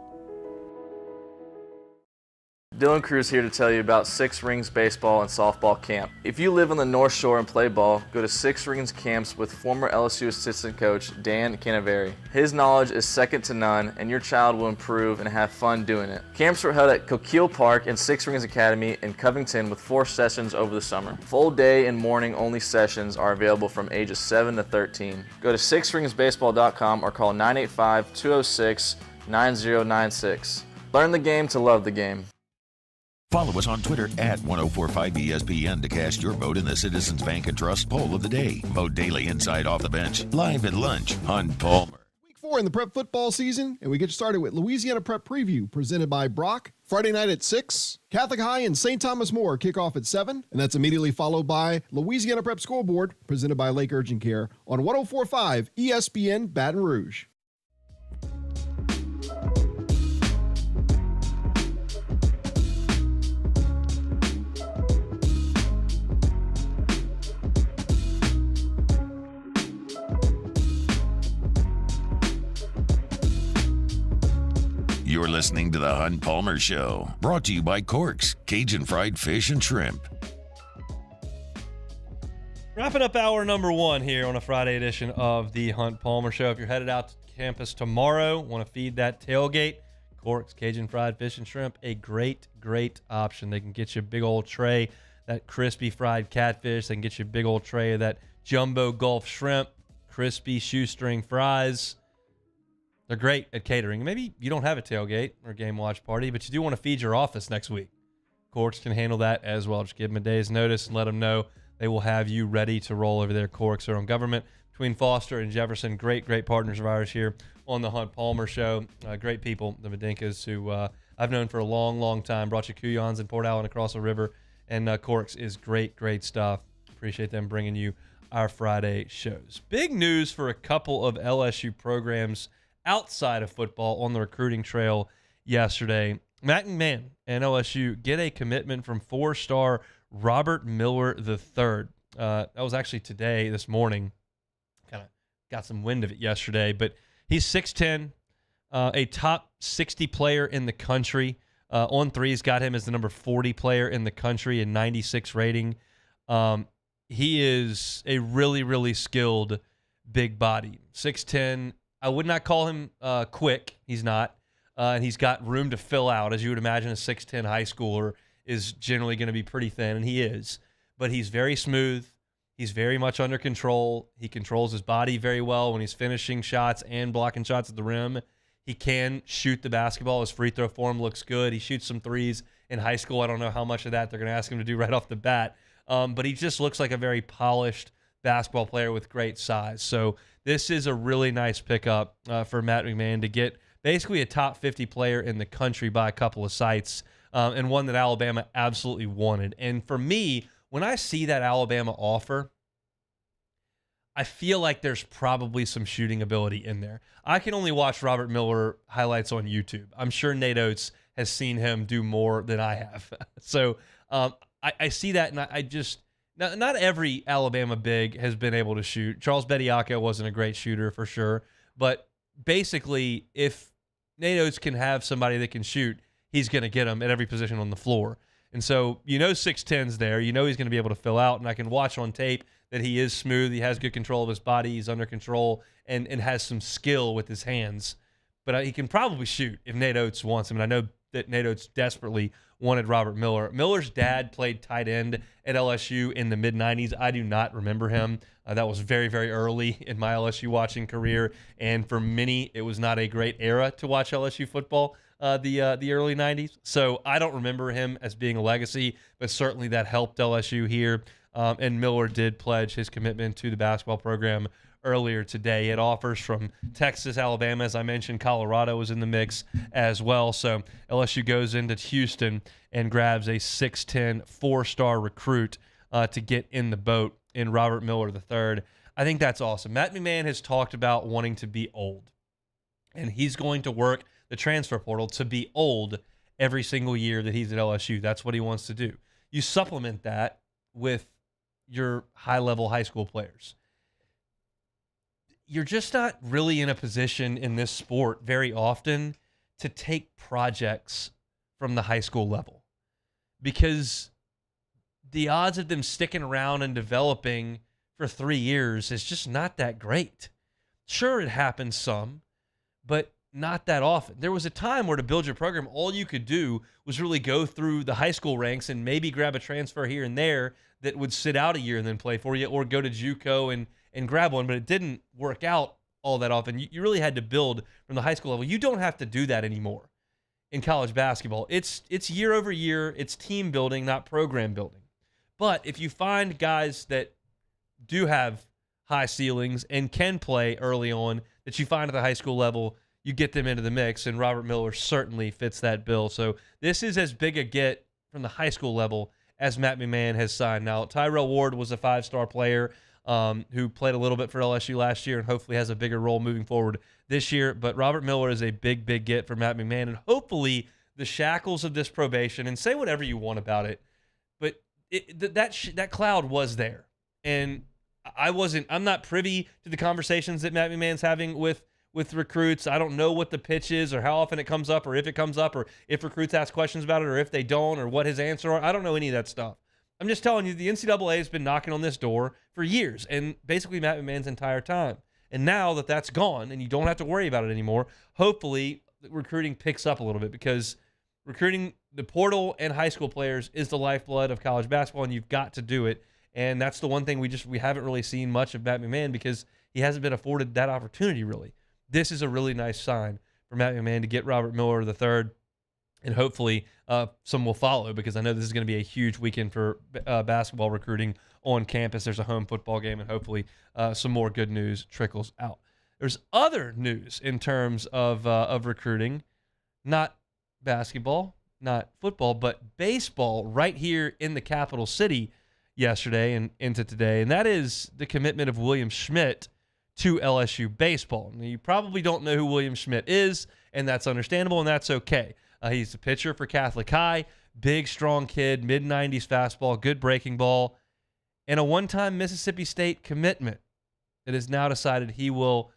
Dylan Cruz here to tell you about Six Rings Baseball and Softball Camp. If you live on the North Shore and play ball, go to Six Rings Camps with former LSU assistant coach Dan Canaveri. His knowledge is second to none, and your child will improve and have fun doing it. Camps are held at Coquille Park and Six Rings Academy in Covington with 4 sessions over the summer. Full day and morning only sessions are available from ages 7 to 13. Go to sixringsbaseball.com or call 985-206-9096. Learn the game to love the game. Follow us on Twitter at 1045ESPN to cast your vote in the Citizens Bank and Trust poll of the day. Vote daily inside Off the Bench, live at lunch on Palmer. Week 4 in the prep football season, and we get started with Louisiana Prep Preview presented by Brock. Friday night at 6. Catholic High and St. Thomas More kick off at 7, and that's immediately followed by Louisiana Prep Scoreboard presented by Lake Urgent Care on 1045 ESPN Baton Rouge. You're listening to The Hunt Palmer Show, brought to you by Corks, Cajun Fried Fish and Shrimp. Wrapping up hour number 1 here on a Friday edition of The Hunt Palmer Show. If you're headed out to campus tomorrow, want to feed that tailgate, Corks, Cajun Fried Fish and Shrimp, a great, great option. They can get you a big old tray, that crispy fried catfish. They can get you a big old tray of that jumbo Gulf shrimp, crispy shoestring fries. They're great at catering. Maybe you don't have a tailgate or game watch party, but you do want to feed your office next week. Corks can handle that as well. Just give them a day's notice and let them know they will have you ready to roll over there. Corks are on government between Foster and Jefferson. Great, great partners of ours here on the Hunt Palmer Show. Great people, the Medinkas, who I've known for a long, long time. Brought you Kuyons in Port Allen across the river. And Corks is great, great stuff. Appreciate them bringing you our Friday shows. Big news for a couple of LSU programs outside of football on the recruiting trail yesterday. Matt McMahon and LSU get a commitment from 4-star Robert Miller III. That was actually today, this morning. Kind of got some wind of it yesterday, but he's 6'10", a top 60 player in the country. On threes, got him as the number 40 player in the country in 96 rating. He is a really, really skilled big body. 6'10". I would not call him quick. He's not. And he's got room to fill out. As you would imagine, a 6'10" high schooler is generally going to be pretty thin, and he is. But he's very smooth. He's very much under control. He controls his body very well when he's finishing shots and blocking shots at the rim. He can shoot the basketball. His free throw form looks good. He shoots some threes in high school. I don't know how much of that they're going to ask him to do right off the bat. But he just looks like a very polished basketball player with great size. So this is a really nice pickup for Matt McMahon to get basically a top 50 player in the country by a couple of sites, and one that Alabama absolutely wanted. And for me, when I see that Alabama offer, I feel like there's probably some shooting ability in there. I can only watch Robert Miller highlights on YouTube. I'm sure Nate Oates has seen him do more than I have. So I see that, and I just... Now, not every Alabama big has been able to shoot. Charles Bediako wasn't a great shooter for sure. But basically, if Nate Oates can have somebody that can shoot, he's going to get them at every position on the floor. And so, 6'10's there. He's going to be able to fill out. And I can watch on tape that he is smooth. He has good control of his body. He's under control and has some skill with his hands. But he can probably shoot if Nate Oates wants him. And I know that Nate Oates desperately wanted Robert Miller. Miller's dad played tight end at LSU in the mid-'90s. I do not remember him. That was very, very early in my LSU watching career, and for many, it was not a great era to watch LSU football, the early 90s. So I don't remember him as being a legacy, but certainly that helped LSU here. And Miller did pledge his commitment to the basketball program earlier today. He had offers from Texas, Alabama, as I mentioned. Colorado was in the mix as well. So LSU goes into Houston and grabs a 6'10", four-star recruit to get in the boat in Robert Miller III. I think that's awesome. Matt McMahon has talked about wanting to be old, and he's going to work the transfer portal to be old every single year that he's at LSU. That's what he wants to do. You supplement that with your high-level high school players. You're just not really in a position in this sport very often to take projects from the high school level, because the odds of them sticking around and developing for 3 years is just not that great. Sure, it happens some, but not that often. There was a time where to build your program, all you could do was really go through the high school ranks and maybe grab a transfer here and there that would sit out a year and then play for you, or go to JUCO and grab one, but it didn't work out all that often. You really had to build from the high school level. You don't have to do that anymore in college basketball. It's year over year. It's team building, not program building. But if you find guys that do have high ceilings and can play early on that you find at the high school level, you get them into the mix, and Robert Miller certainly fits that bill. So this is as big a get from the high school level as Matt McMahon has signed. Now, Tyrell Ward was a five-star player who played a little bit for LSU last year and hopefully has a bigger role moving forward this year. But Robert Miller is a big, big get for Matt McMahon, and hopefully the shackles of this probation, and say whatever you want about it, but that cloud was there. And I'm not privy to the conversations that Matt McMahon's having with recruits. I don't know what the pitch is, or how often it comes up, or if it comes up, or if recruits ask questions about it, or if they don't, or what his answer are. I don't know any of that stuff. I'm just telling you, the NCAA has been knocking on this door for years, and basically Matt McMahon's entire time. And now that that's gone and you don't have to worry about it anymore, hopefully recruiting picks up a little bit, because recruiting the portal and high school players is the lifeblood of college basketball, and you've got to do it. And that's the one thing we haven't really seen much of Matt McMahon, because he hasn't been afforded that opportunity really. This is a really nice sign for Matt McMahon to get Robert Miller III, and hopefully some will follow, because I know this is going to be a huge weekend for basketball recruiting on campus. There's a home football game, and hopefully some more good news trickles out. There's other news in terms of recruiting, not basketball, not football, but baseball right here in the capital city yesterday and into today, and that is the commitment of William Schmidt to LSU baseball. Now, you probably don't know who William Schmidt is, and that's understandable, and that's okay. He's the pitcher for Catholic High, big, strong kid, mid-90s fastball, good breaking ball, and a one-time Mississippi State commitment that has now decided he will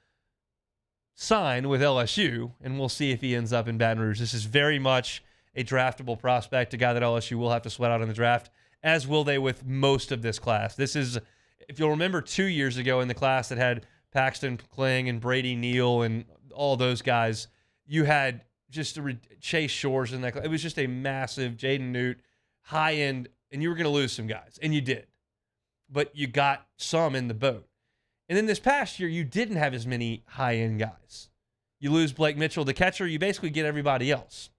sign with LSU, and we'll see if he ends up in Baton Rouge. This is very much a draftable prospect, a guy that LSU will have to sweat out in the draft, as will they with most of this class. This is, if you'll remember 2 years ago in the class that had Paxton Kling and Brady Neal and all those guys, you had just Chase Shores in that class. It was just a massive Jaden Newt, high-end, and you were going to lose some guys, and you did. But you got some in the boat. And then this past year, you didn't have as many high-end guys. You lose Blake Mitchell, the catcher, you basically get everybody else.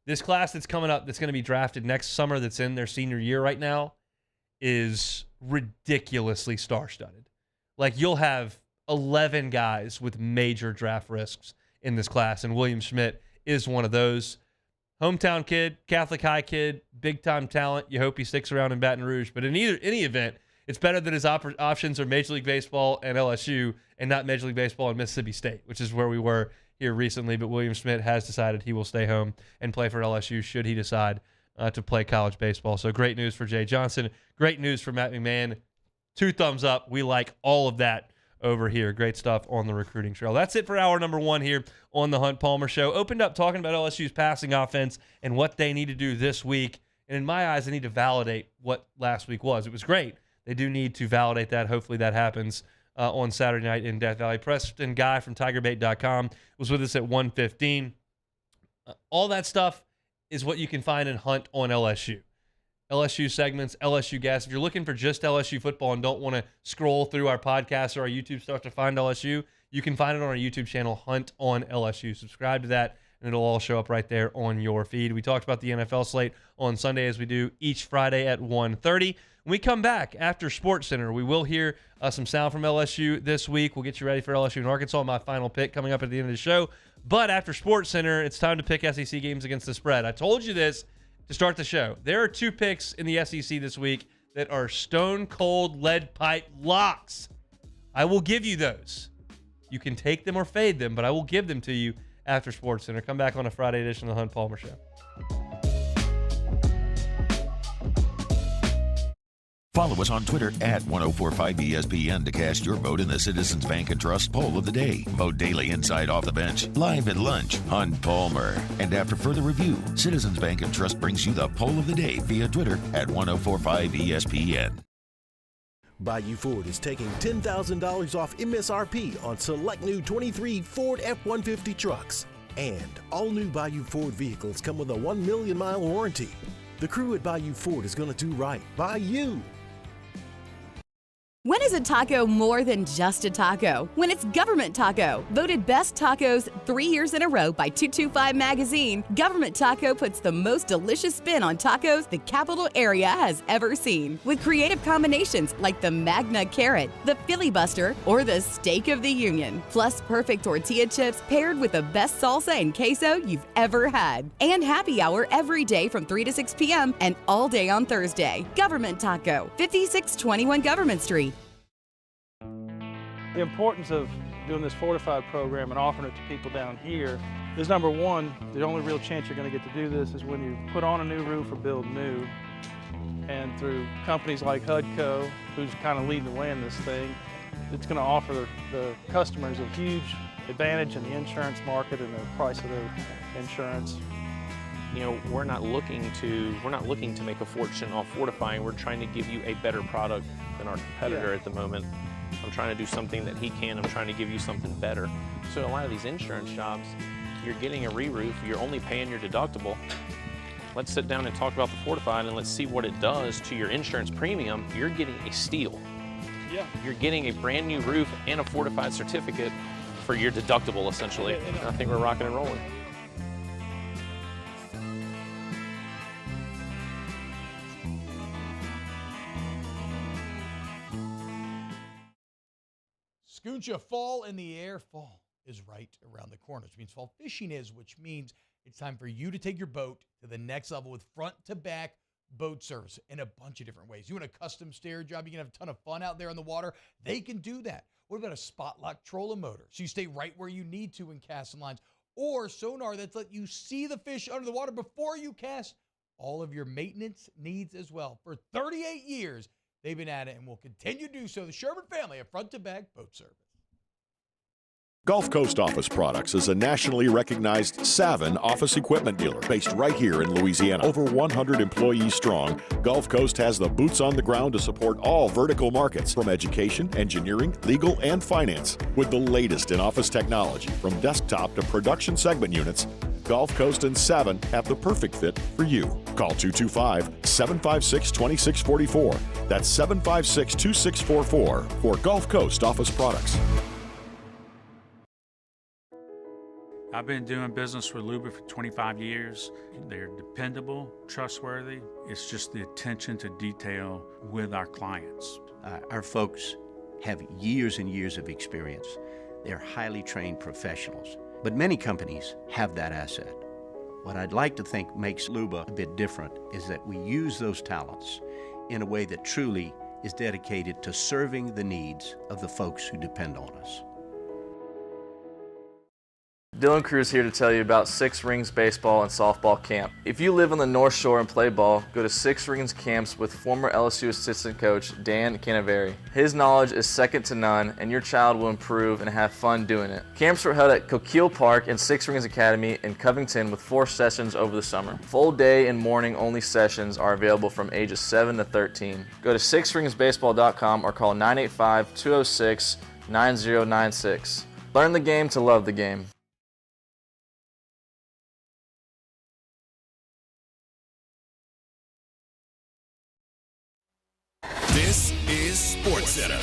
This class that's coming up, that's going to be drafted next summer, that's in their senior year right now, is ridiculously star-studded. Like, you'll have 11 guys with major draft risks in this class, and William Schmidt is one of those. Hometown kid, Catholic High kid, big-time talent. You hope he sticks around in Baton Rouge. But in any event, it's better that his options are Major League Baseball and LSU, and not Major League Baseball and Mississippi State, which is where we were here recently. But William Schmidt has decided he will stay home and play for LSU should he decide to play college baseball. So great news for Jay Johnson. Great news for Matt McMahon. 2 thumbs up. We like all of that over here. Great stuff on the recruiting trail. That's it for hour number 1 here on the Hunt Palmer Show. Opened up talking about LSU's passing offense and what they need to do this week. And in my eyes, they need to validate what last week was. It was great. They do need to validate that. Hopefully that happens on Saturday night in Death Valley. Preston Guy from TigerBait.com was with us at 1:15. All that stuff is what you can find in Hunt on LSU. LSU segments, LSU guests. If you're looking for just LSU football and don't want to scroll through our podcast or our YouTube stuff to find LSU, you can find it on our YouTube channel, Hunt on LSU. Subscribe to that and it'll all show up right there on your feed. We talked about the NFL slate on Sunday, as we do each Friday at 1:30. When we come back after SportsCenter, we will hear some sound from LSU this week. We'll get you ready for LSU and Arkansas, my final pick coming up at the end of the show. But after SportsCenter, it's time to pick SEC games against the spread. I told you this to start the show. There are 2 picks in the SEC this week that are stone-cold lead pipe locks. I will give you those. You can take them or fade them, but I will give them to you after SportsCenter. Come back on a Friday edition of the Hunt Palmer Show. Follow us on Twitter at 1045ESPN to cast your vote in the Citizens Bank and Trust poll of the day. Vote daily inside Off the Bench, live at lunch, Hunt Palmer. And after further review, Citizens Bank and Trust brings you the poll of the day via Twitter at 1045ESPN. Bayou Ford is taking $10,000 off MSRP on select new 23 Ford F-150 trucks. And all new Bayou Ford vehicles come with a 1 million mile warranty. The crew at Bayou Ford is going to do right by you. When is a taco more than just a taco? When it's Government Taco. Voted best tacos 3 years in a row by 225 Magazine, Government Taco puts the most delicious spin on tacos the capital area has ever seen. With creative combinations like the Magna Carrot, the Filibuster, or the Steak of the Union. Plus perfect tortilla chips paired with the best salsa and queso you've ever had. And happy hour every day from 3 to 6 p.m. and all day on Thursday. Government Taco, 5621 Government Street. The importance of doing this fortified program and offering it to people down here is, number one, the only real chance you're going to get to do this is when you put on a new roof or build new. And through companies like HUDCO, who's kind of leading the way in this thing, it's going to offer the customers a huge advantage in the insurance market and the price of their insurance. You know, we're not looking to make a fortune off fortifying. We're trying to give you a better product than our competitor at the moment. I'm trying to do something that he can. I'm trying to give you something better. So a lot of these insurance jobs, you're getting a re-roof, you're only paying your deductible. Let's sit down and talk about the fortified and let's see what it does to your insurance premium. You're getting a steal. Yeah. You're getting a brand new roof and a fortified certificate for your deductible, essentially. And I think we're rocking and rolling. Scooncha, fall in the air. Fall is right around the corner, which means fall fishing is, which means it's time for you to take your boat to the next level with front-to-back boat service in a bunch of different ways. You want a custom stair job, you can have a ton of fun out there on the water, they can do that. What about a spot lock trolling motor? So you stay right where you need to in casting lines, or sonar that's let you see the fish under the water before you cast. All of your maintenance needs as well. For 38 years, they've been at it and will continue to do so. The Sherman family of front-to-back boat service. Gulf Coast Office Products is a nationally recognized Savin office equipment dealer based right here in Louisiana. Over 100 employees strong, Gulf Coast has the boots on the ground to support all vertical markets, from education, engineering, legal, and finance. With the latest in office technology, from desktop to production segment units, Gulf Coast and Savin have the perfect fit for you. Call 225-756-2644. That's 756-2644 for Gulf Coast Office Products. I've been doing business with Luba for 25 years. They're dependable, trustworthy. It's just the attention to detail with our clients. Our folks have years and years of experience. They're highly trained professionals, but many companies have that asset. What I'd like to think makes Luba a bit different is that we use those talents in a way that truly is dedicated to serving the needs of the folks who depend on us. Dylan Cruz here to tell you about Six Rings Baseball and Softball Camp. If you live on the North Shore and play ball, go to Six Rings Camps with former LSU assistant coach Dan Canaveri. His knowledge is second to none, and your child will improve and have fun doing it. Camps were held at Coquille Park and Six Rings Academy in Covington with 4 sessions over the summer. Full day and morning only sessions are available from ages 7 to 13. Go to sixringsbaseball.com or call 985-206-9096. Learn the game to love the game. This is SportsCenter.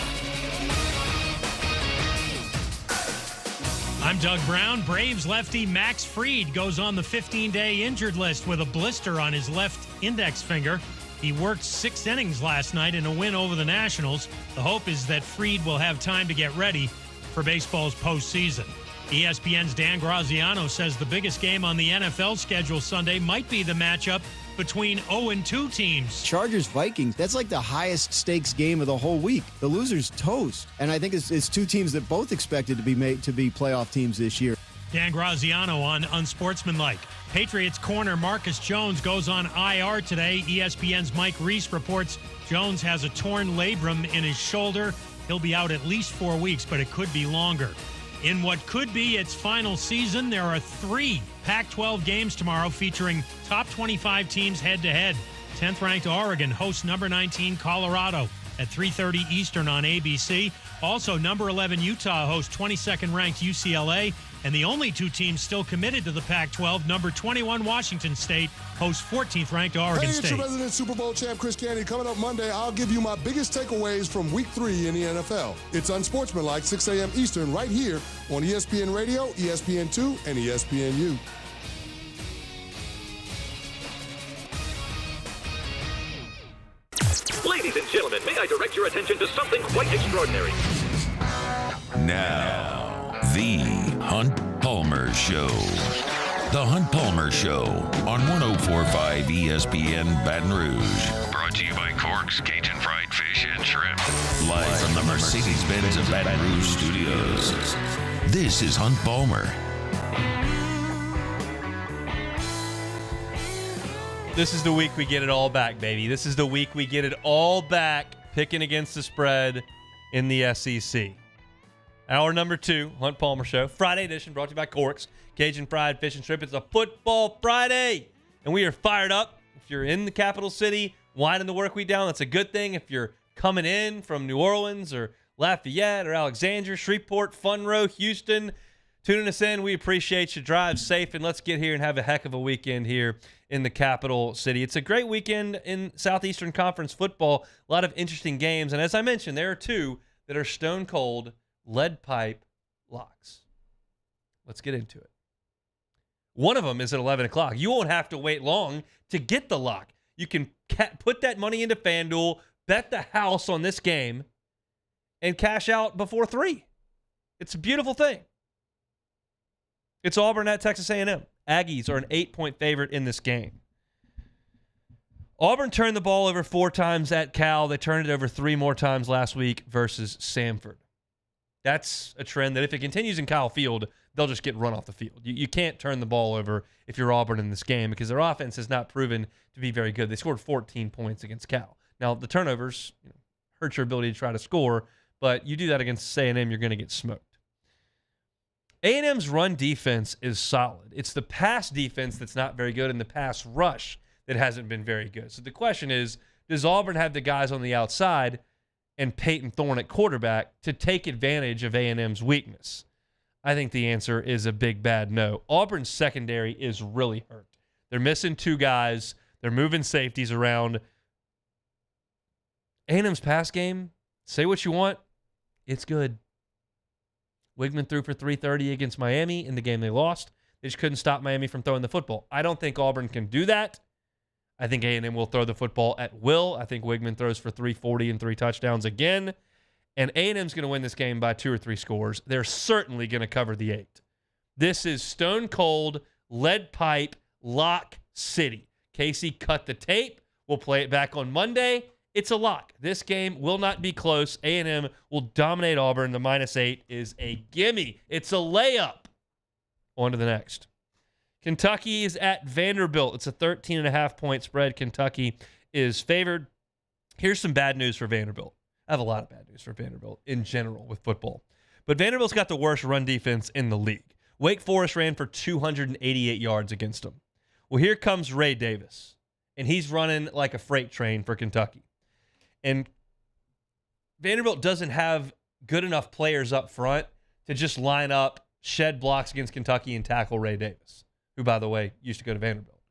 I'm Doug Brown. Braves lefty Max Fried goes on the 15-day injured list with a blister on his left index finger. He worked 6 innings last night in a win over the Nationals. The hope is that Fried will have time to get ready for baseball's postseason. ESPN's Dan Graziano says the biggest game on the NFL schedule Sunday might be the matchup between 0-2 teams. Chargers-Vikings, that's like the highest stakes game of the whole week. The loser's toast. And I think it's 2 teams that both expected to be made to be playoff teams this year. Dan Graziano on Unsportsmanlike. Patriots corner Marcus Jones goes on IR today. ESPN's Mike Reese reports Jones has a torn labrum in his shoulder. He'll be out at least 4 weeks, but it could be longer. In what could be its final season, there are 3 Pac-12 games tomorrow featuring top 25 teams head-to-head. 10th-ranked Oregon hosts number 19 Colorado at 3:30 Eastern on ABC. Also, number 11 Utah hosts 22nd-ranked UCLA. And the only 2 teams still committed to the Pac-12, number 21 Washington State hosts 14th-ranked Oregon Hey, State. it's your resident Super Bowl champ, Chris Candy. Coming up Monday, I'll give you my biggest takeaways from Week 3 in the NFL. It's Unsportsmanlike, 6 a.m. Eastern, right here on ESPN Radio, ESPN2, and ESPNU. Ladies and gentlemen, may I direct your attention to something quite extraordinary? Now, The Hunt Palmer Show. The Hunt Palmer Show on 104.5 ESPN Baton Rouge. Brought to you by Cork's Cajun Fried Fish and Shrimp. Live from the Mercedes-Benz of Baton Rouge Studios. This is Hunt Palmer. This is the week we get it all back, baby. This is the week we get it all back, picking against the spread in the SEC. Hour number 2, Hunt Palmer Show, Friday edition, brought to you by Cork's Cajun Fried Fish and Shrimp. It's a football Friday, and we are fired up. If you're in the capital city, winding the work week down, that's a good thing. If you're coming in from New Orleans or Lafayette or Alexandria, Shreveport, Fun Row, Houston, tuning us in, we appreciate you. Drive safe, and let's get here and have a heck of a weekend here in the capital city. It's a great weekend in Southeastern Conference football. A lot of interesting games, and as I mentioned, there are 2 that are stone cold lead pipe locks. Let's get into it. One of them is at 11 o'clock. You won't have to wait long to get the lock. You can put that money into FanDuel, bet the house on this game, and cash out before 3. It's a beautiful thing. It's Auburn at Texas A&M. Aggies are an 8-point favorite in this game. Auburn turned the ball over 4 times at Cal. They turned it over 3 more times last week versus Samford. That's a trend that if it continues in Kyle Field, they'll just get run off the field. You can't turn the ball over if you're Auburn in this game because their offense has not proven to be very good. They scored 14 points against Cal. Now, the turnovers hurt your ability to try to score, but you do that against A&M, you're going to get smoked. A&M's run defense is solid. It's the pass defense that's not very good and the pass rush that hasn't been very good. So the question is, does Auburn have the guys on the outside and Peyton Thorne at quarterback to take advantage of A&M's weakness? I think the answer is a big bad no. Auburn's secondary is really hurt. They're missing 2 guys. They're moving safeties around. A&M's pass game, say what you want, it's good. Wigman threw for 330 against Miami in the game they lost. They just couldn't stop Miami from throwing the football. I don't think Auburn can do that. I think A&M will throw the football at will. I think Wigman throws for 340 and 3 touchdowns again. And A&M's going to win this game by 2 or 3 scores. They're certainly going to cover the 8. This is stone cold, lead pipe, lock city. Casey cut the tape. We'll play it back on Monday. It's a lock. This game will not be close. A&M will dominate Auburn. The -8 is a gimme. It's a layup. On to the next. Kentucky is at Vanderbilt. It's a 13.5-point spread. Kentucky is favored. Here's some bad news for Vanderbilt. I have a lot of bad news for Vanderbilt in general with football. But Vanderbilt's got the worst run defense in the league. Wake Forest ran for 288 yards against them. Well, here comes Ray Davis, and he's running like a freight train for Kentucky. And Vanderbilt doesn't have good enough players up front to just line up, shed blocks against Kentucky, and tackle Ray Davis, who, by the way, used to go to Vanderbilt.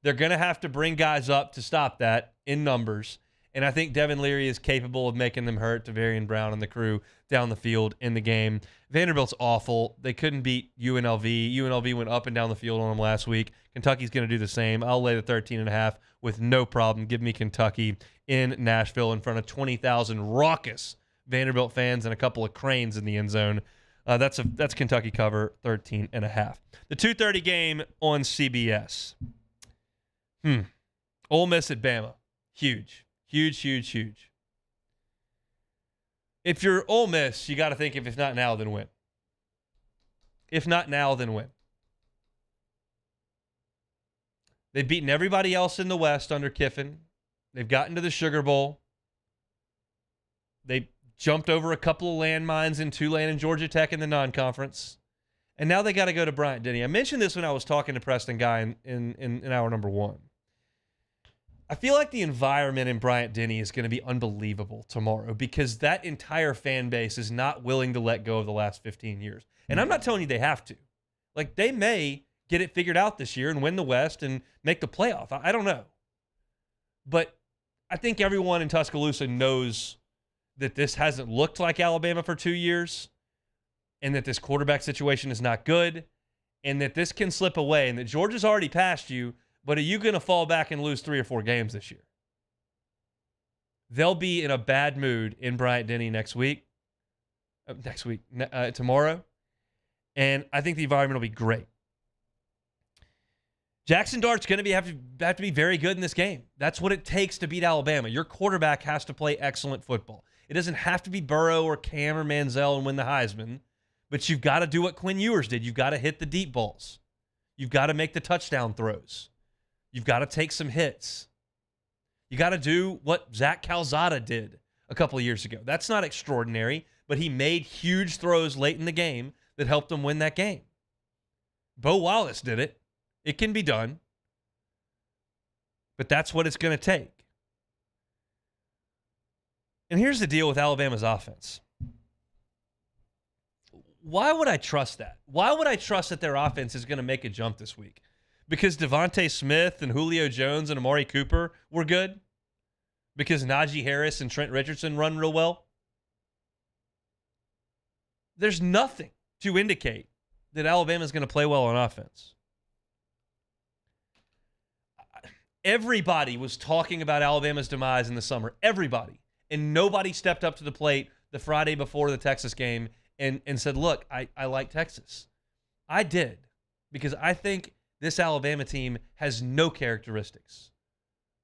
They're going to have to bring guys up to stop that in numbers, And I think Devin Leary is capable of making them hurt to Varian Brown and the crew down the field in the game. Vanderbilt's awful. They couldn't beat UNLV. UNLV went up and down the field on them last week. Kentucky's going to do the same. I'll lay the 13.5 with no problem. Give me Kentucky in Nashville in front of 20,000 raucous Vanderbilt fans and a couple of cranes in the end zone. That's Kentucky cover 13.5. The 2:30 game on CBS. Ole Miss at Bama. Huge. If you're Ole Miss, you got to think if not now, then when. If not now, then when. They've beaten everybody else in the West under Kiffin. They've gotten to the Sugar Bowl. They jumped over a couple of landmines in Tulane and Georgia Tech in the non-conference. And now they got to go to Bryant-Denny. I mentioned this when I was talking to Preston Guy in hour number 1. I feel like the environment in Bryant-Denny is going to be unbelievable tomorrow because that entire fan base is not willing to let go of the last 15 years. And I'm not telling you they have to. Like, they may get it figured out this year and win the West and make the playoff. I don't know. But I think everyone in Tuscaloosa knows that this hasn't looked like Alabama for 2 years and that this quarterback situation is not good and that this can slip away and that Georgia's already passed you. But are you going to fall back and lose 3 or 4 games this year? They'll be in a bad mood in Bryant-Denny tomorrow. And I think the environment will be great. Jackson Dart's going to have to be very good in this game. That's what it takes to beat Alabama. Your quarterback has to play excellent football. It doesn't have to be Burrow or Cam or Manziel and win the Heisman. But you've got to do what Quinn Ewers did. You've got to hit the deep balls. You've got to make the touchdown throws. You've got to take some hits. You got to do what Zach Calzada did a couple of years ago. That's not extraordinary, but he made huge throws late in the game that helped him win that game. Bo Wallace did it. It can be done. But that's what it's going to take. And here's the deal with Alabama's offense. Why would I trust that? Why would I trust that their offense is going to make a jump this week? Because Devontae Smith and Julio Jones and Amari Cooper were good? Because Najee Harris and Trent Richardson run real well? There's nothing to indicate that Alabama's going to play well on offense. Everybody was talking about Alabama's demise in the summer. Everybody. And nobody stepped up to the plate the Friday before the Texas game and said, look, I like Texas. I did. Because I think this Alabama team has no characteristics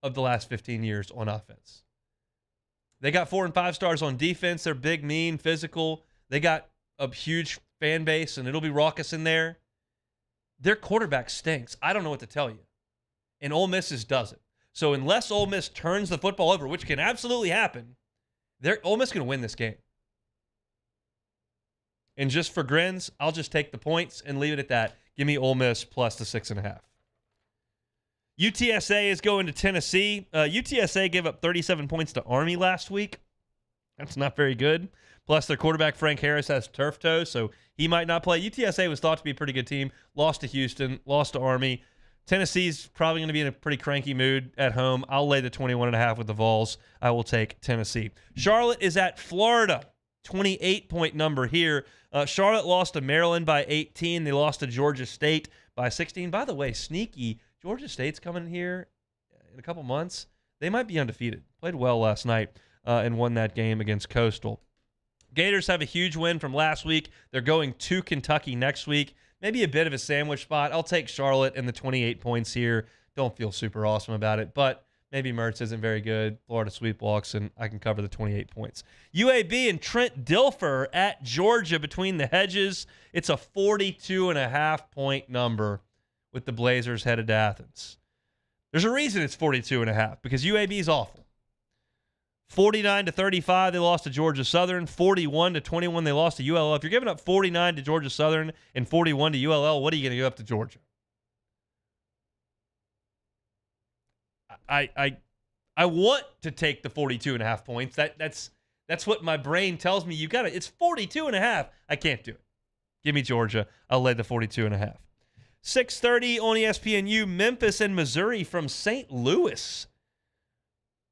of the last 15 years on offense. They got 4 and 5 stars on defense. They're big, mean, physical. They got a huge fan base, and it'll be raucous in there. Their quarterback stinks. I don't know what to tell you. And Ole Miss's doesn't. So unless Ole Miss turns the football over, which can absolutely happen, Ole Miss going to win this game. And just for grins, I'll just take the points and leave it at that. Give me Ole Miss plus the 6.5. UTSA is going to Tennessee. UTSA gave up 37 points to Army last week. That's not very good. Plus, their quarterback, Frank Harris, has turf toe, so he might not play. UTSA was thought to be a pretty good team. Lost to Houston, lost to Army. Tennessee's probably going to be in a pretty cranky mood at home. I'll lay the 21.5 with the Vols. I will take Tennessee. Charlotte is at Florida. 28-point number here. Charlotte lost to Maryland by 18. They lost to Georgia State by 16. By the way, sneaky. Georgia State's coming in here in a couple months. They might be undefeated. Played well last night and won that game against Coastal. Gators have a huge win from last week. They're going to Kentucky next week. Maybe a bit of a sandwich spot. I'll take Charlotte and the 28 points here. Don't feel super awesome about it, but maybe Mertz isn't very good. Florida sweepwalks, and I can cover the 28 points. UAB and Trent Dilfer at Georgia between the hedges. It's a 42.5-point number with the Blazers headed to Athens. There's a reason it's 42.5 because UAB is awful. 49-35, they lost to Georgia Southern. 41-21, they lost to ULL. If you're giving up 49 to Georgia Southern and 41 to ULL, what are you going to give up to Georgia? I want to take the 42.5 points. That's what my brain tells me. You got it. It's 42.5. I can't do it. Give me Georgia. I'll lay the 42.5. 6:30 on ESPNU. Memphis and Missouri from St. Louis.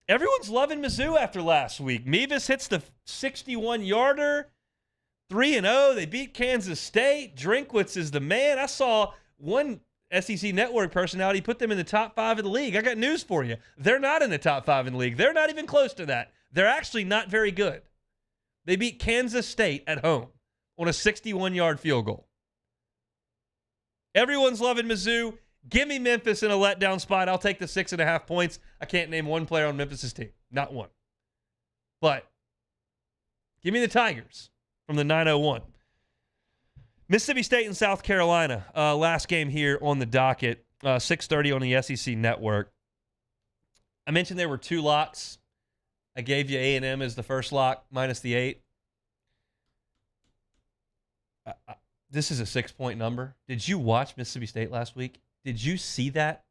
Everyone's loving Mizzou after last week. Mevis hits the 61-yarder, 3-0. They beat Kansas State. Drinkwitz is the man. I saw one SEC Network personality put them in the top 5 of the league. I got news for you. They're not in the top 5 in the league. They're not even close to that. They're actually not very good. They beat Kansas State at home on a 61-yard field goal. Everyone's loving Mizzou. Give me Memphis in a letdown spot. I'll take the 6.5 points. I can't name one player on Memphis' team. Not one. But give me the Tigers from the 901. Mississippi State and South Carolina. Last game here on the docket. 6:30 on the SEC Network. I mentioned there were 2 locks. I gave you A&M as the first lock, minus the 8. This is a 6-point number. Did you watch Mississippi State last week? Did you see that?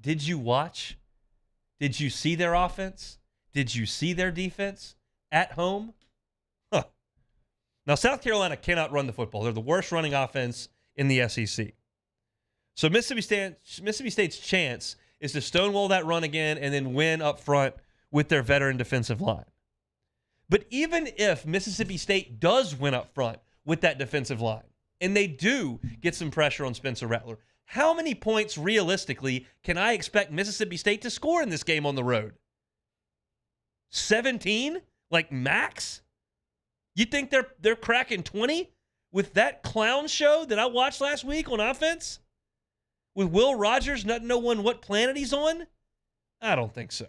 Did you watch? Did you see their offense? Did you see their defense at home? Huh. Now, South Carolina cannot run the football. They're the worst running offense in the SEC. So Mississippi State's chance is to stonewall that run again and then win up front with their veteran defensive line. But even if Mississippi State does win up front with that defensive line, and they do get some pressure on Spencer Rattler, how many points realistically can I expect Mississippi State to score in this game on the road? 17? Like max? You think they're cracking 20 with that clown show that I watched last week on offense? With Will Rogers not knowing what planet he's on? I don't think so.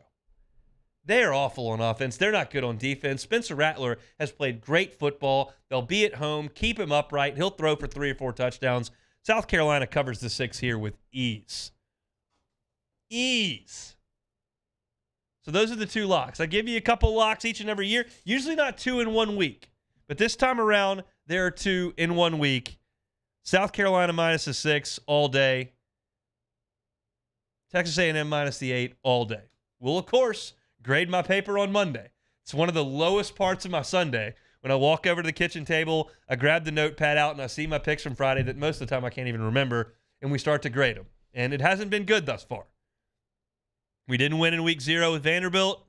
They're awful on offense. They're not good on defense. Spencer Rattler has played great football. They'll be at home. Keep him upright. He'll throw for 3 or 4 touchdowns. South Carolina covers the 6 here with ease. Ease. So those are the 2 locks. I give you a couple locks each and every year. Usually not 2 in 1 week. But this time around, there are 2 in 1 week. South Carolina minus the 6 all day. Texas A&M minus the 8 all day. We'll, of course, grade my paper on Monday. It's one of the lowest parts of my Sunday. When I walk over to the kitchen table, I grab the notepad out and I see my picks from Friday that most of the time I can't even remember, and we start to grade them. And it hasn't been good thus far. We didn't win in week 0 with Vanderbilt.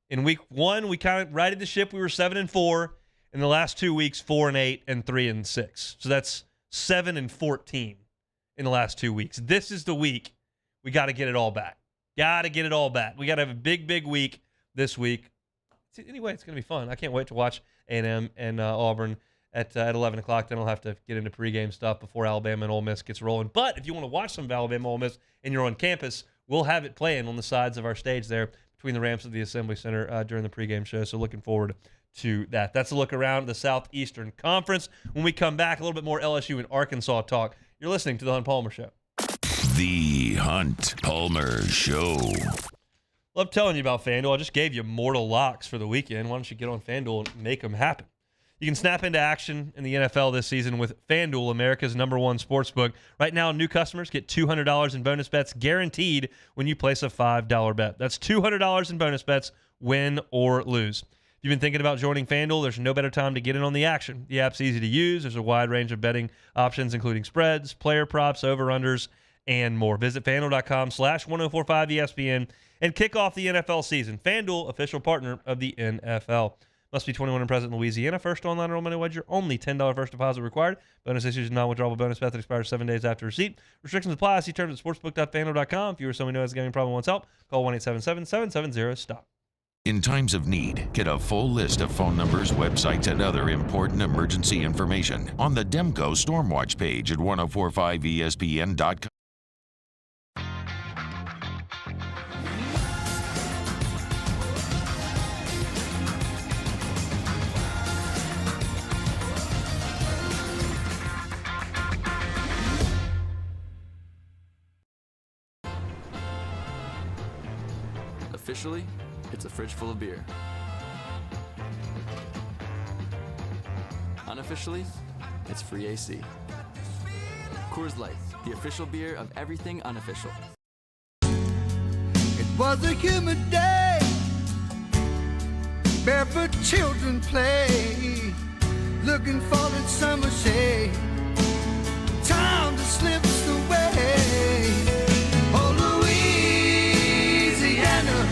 In week 1, we kind of righted the ship. We were 7-4. In the last 2 weeks, 4-8 and 3-6. So that's 7-14 in the last 2 weeks. This is the week we got to get it all back. Got to get it all back. We got to have a big, big week this week. Anyway, it's going to be fun. I can't wait to watch A&M and Auburn at 11 o'clock. Then I'll have to get into pregame stuff before Alabama and Ole Miss gets rolling. But if you want to watch some of Alabama Ole Miss and you're on campus, we'll have it playing on the sides of our stage there between the ramps of the Assembly Center during the pregame show. So looking forward to that. That's a look around the Southeastern Conference. When we come back, a little bit more LSU and Arkansas talk. You're listening to The Hunt Palmer Show. The Hunt Palmer Show. Love telling you about FanDuel. I just gave you mortal locks for the weekend. Why don't you get on FanDuel and make them happen? You can snap into action in the NFL this season with FanDuel, America's #1 sportsbook. Right now, new customers get $200 in bonus bets guaranteed when you place a $5 bet. That's $200 in bonus bets, win or lose. If you've been thinking about joining FanDuel, there's no better time to get in on the action. The app's easy to use. There's a wide range of betting options, including spreads, player props, over-unders, and more. Visit FanDuel.com/1045ESPN and kick off the NFL season. FanDuel, official partner of the NFL. Must be 21 and present in Louisiana. First online enrollment wager. Only $10 first deposit required. Bonus issues non-withdrawable bonus bet that expires 7 days after receipt. Restrictions apply. See terms at sportsbook.fanduel.com. If you or someone who has a gambling problem wants help, call 1-877-770-STOP. In times of need, get a full list of phone numbers, websites, and other important emergency information on the Demco Stormwatch page at 1045ESPN.com. Officially, it's a fridge full of beer. Unofficially, it's free AC. Coors Light, the official beer of everything unofficial. It was a humid day, barefoot children play, looking for that summer shade. Time to slips away. Oh, Louisiana,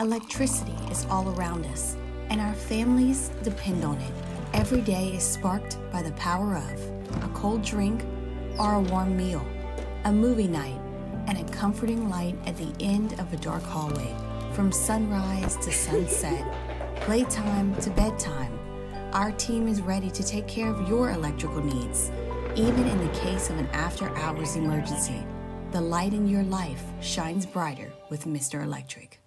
Electricity is all around us, and our families depend on it. Every day is sparked by the power of a cold drink or a warm meal, a movie night, and a comforting light at the end of a dark hallway. From sunrise to sunset, playtime to bedtime, our team is ready to take care of your electrical needs. Even in the case of an after-hours emergency, the light in your life shines brighter with Mr. Electric.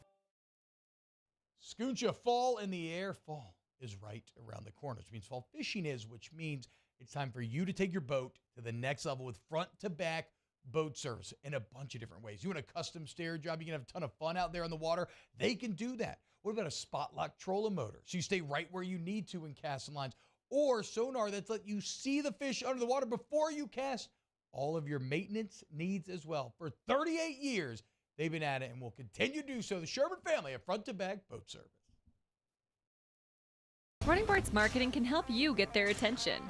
Scoocha, fall in the air. Fall is right around the corner, which means fall fishing is, which means it's time for you to take your boat to the next level with front-to-back boat service in a bunch of different ways. You want a custom stair job, you can have a ton of fun out there on the water. They can do that. What about a spot lock trolling motor? So you stay right where you need to in casting lines. Or sonar that's let you see the fish under the water before you cast. All of your maintenance needs as well. For 38 years, they've been at it and will continue to do so. The Sherman family of front-to-back boat service. Running Bart's marketing can help you get their attention.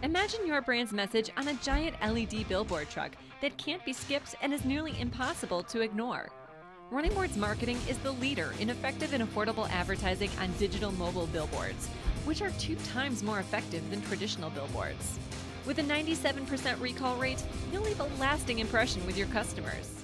Imagine your brand's message on a giant LED billboard truck that can't be skipped and is nearly impossible to ignore. Running Board's marketing is the leader in effective and affordable advertising on digital mobile billboards, which are 2 times more effective than traditional billboards. With a 97% recall rate, you'll leave a lasting impression with your customers.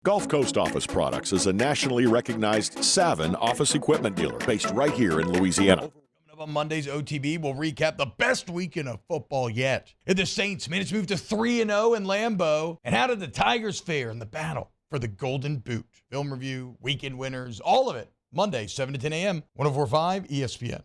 Gulf Coast Office Products is a nationally recognized Savin office equipment dealer based right here in Louisiana. Coming up on Monday's OTB, we'll recap the best weekend of football yet. And the Saints made its move to 3-0 in Lambeau. And how did the Tigers fare in the battle for the Golden Boot? Film review, weekend winners, all of it. Monday, 7 to 10 a.m., 104.5 ESPN.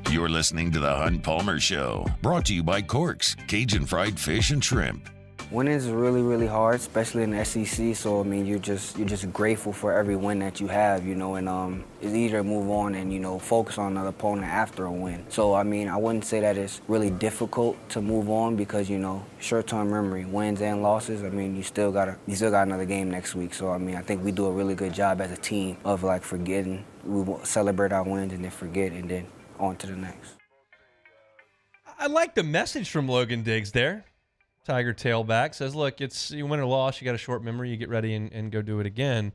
You're listening to The Hunt Palmer Show, brought to you by Corks, Cajun Fried Fish and Shrimp. Winning is really, really hard, especially in the SEC. So I mean, you're just grateful for every win that you have, you know. And it's easier to move on and focus on another opponent after a win. So I mean, I wouldn't say that it's really difficult to move on because short-term memory, wins and losses. I mean, you still got another game next week. So I mean, I think we do a really good job as a team of forgetting. We celebrate our wins and then forget and then on to the next. I like the message from Logan Diggs there. Tiger tailback says, look, it's you win or loss, you got a short memory, you get ready and go do it again.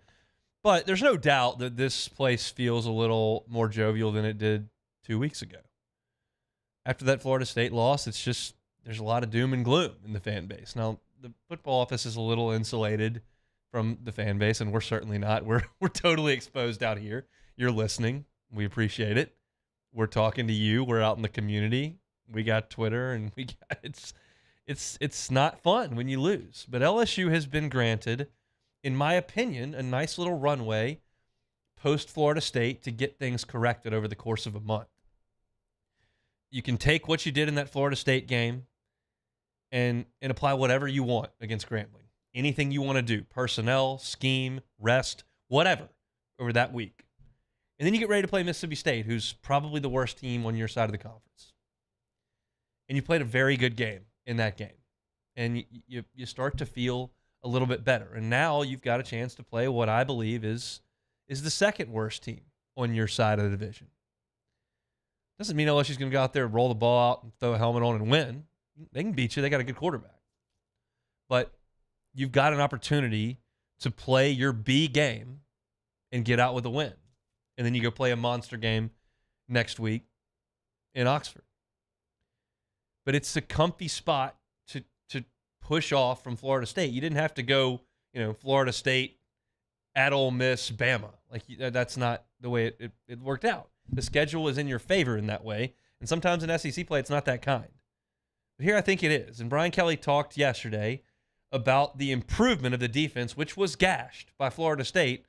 But there's no doubt that this place feels a little more jovial than it did 2 weeks ago. After that Florida State loss, it's just there's a lot of doom and gloom in the fan base. Now, the football office is a little insulated from the fan base, and we're certainly not. We're totally exposed out here. You're listening. We appreciate it. We're talking to you. We're out in the community. We got Twitter, and we got it's not fun when you lose. But LSU has been granted, in my opinion, a nice little runway post Florida State to get things corrected over the course of a month. You can take what you did in that Florida State game and apply whatever you want against Grambling. Anything you want to do, personnel, scheme, rest, whatever, over that week. And then you get ready to play Mississippi State, who's probably the worst team on your side of the conference. And you played a very good game in that game. And you start to feel a little bit better. And now you've got a chance to play what I believe is the second worst team on your side of the division. Doesn't mean LSU's going to go out there and roll the ball out and throw a helmet on and win. They can beat you. They got a good quarterback. But you've got an opportunity to play your B game and get out with a win. And then you go play a monster game next week in Oxford. But it's a comfy spot to push off from Florida State. You didn't have to go, Florida State at Ole Miss, Bama. That's not the way it worked out. The schedule is in your favor in that way. And sometimes in SEC play, it's not that kind. But here I think it is. And Brian Kelly talked yesterday about the improvement of the defense, which was gashed by Florida State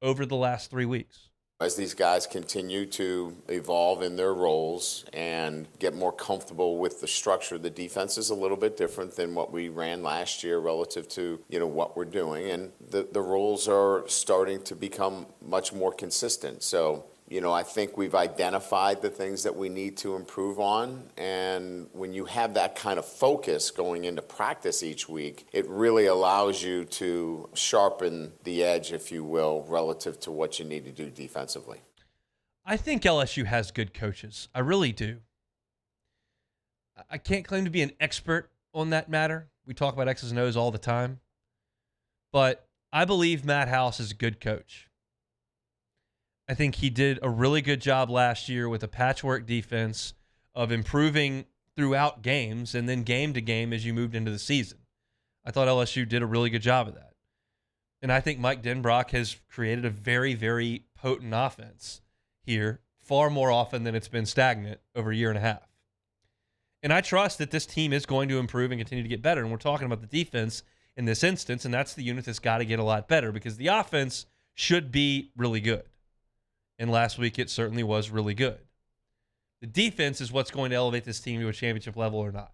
over the last 3 weeks. As these guys continue to evolve in their roles and get more comfortable with the structure, the defense is a little bit different than what we ran last year relative to, what we're doing. And the roles are starting to become much more consistent. So, I think we've identified the things that we need to improve on. And when you have that kind of focus going into practice each week, it really allows you to sharpen the edge, if you will, relative to what you need to do defensively. I think LSU has good coaches. I really do. I can't claim to be an expert on that matter. We talk about X's and O's all the time. But I believe Matt House is a good coach. I think he did a really good job last year with a patchwork defense of improving throughout games and then game to game as you moved into the season. I thought LSU did a really good job of that. And I think Mike Denbrock has created a very, very potent offense here, far more often than it's been stagnant over a year and a half. And I trust that this team is going to improve and continue to get better. And we're talking about the defense in this instance, and that's the unit that's got to get a lot better because the offense should be really good. And last week, it certainly was really good. The defense is what's going to elevate this team to a championship level or not.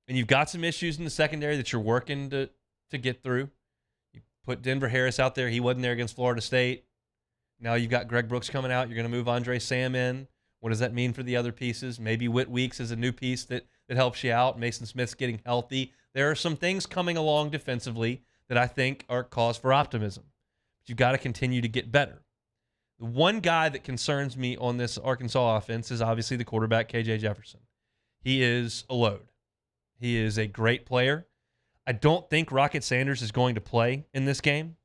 And you've got some issues in the secondary that you're working to get through. You put Denver Harris out there. He wasn't there against Florida State. Now you've got Greg Brooks coming out. You're going to move Andre Sam in. What does that mean for the other pieces? Maybe Whit Weeks is a new piece that helps you out. Mason Smith's getting healthy. There are some things coming along defensively that I think are cause for optimism. You've got to continue to get better. The one guy that concerns me on this Arkansas offense is obviously the quarterback, KJ Jefferson. He is a load. He is a great player. I don't think Rocket Sanders is going to play in this game.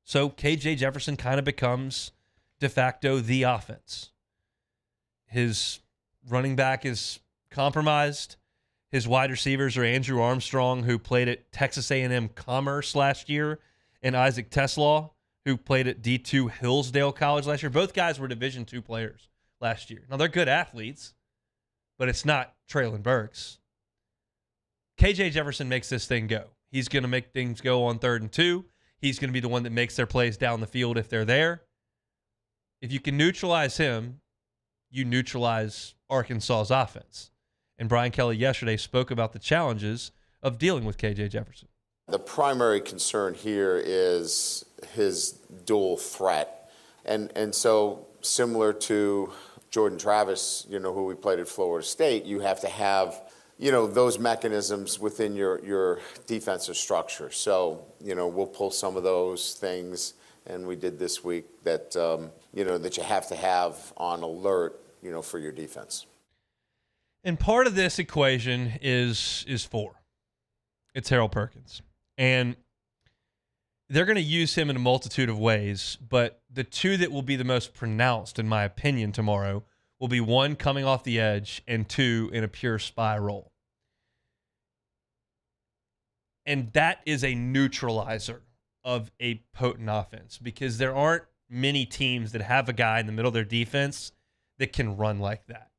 So KJ Jefferson kind of becomes de facto the offense. His running back is compromised. His wide receivers are Andrew Armstrong, who played at Texas A&M Commerce last year, and Isaac Teslaw, who played at D2 Hillsdale College last year. Both guys were Division II players last year. Now, they're good athletes, but it's not Traylon Burks. KJ Jefferson makes this thing go. He's going to make things go on 3rd and 2. He's going to be the one that makes their plays down the field if they're there. If you can neutralize him, you neutralize Arkansas's offense. And Brian Kelly yesterday spoke about the challenges of dealing with KJ Jefferson. The primary concern here is his dual threat. And so similar to Jordan Travis, who we played at Florida State, you have to have, those mechanisms within your defensive structure. So, we'll pull some of those things, and we did this week that, that you have to have on alert, for your defense. And part of this equation is 4. It's Harold Perkins. And they're going to use him in a multitude of ways, but the 2 that will be the most pronounced, in my opinion, tomorrow will be 1, coming off the edge, and 2, in a pure spy role. And that is a neutralizer of a potent offense because there aren't many teams that have a guy in the middle of their defense that can run like that.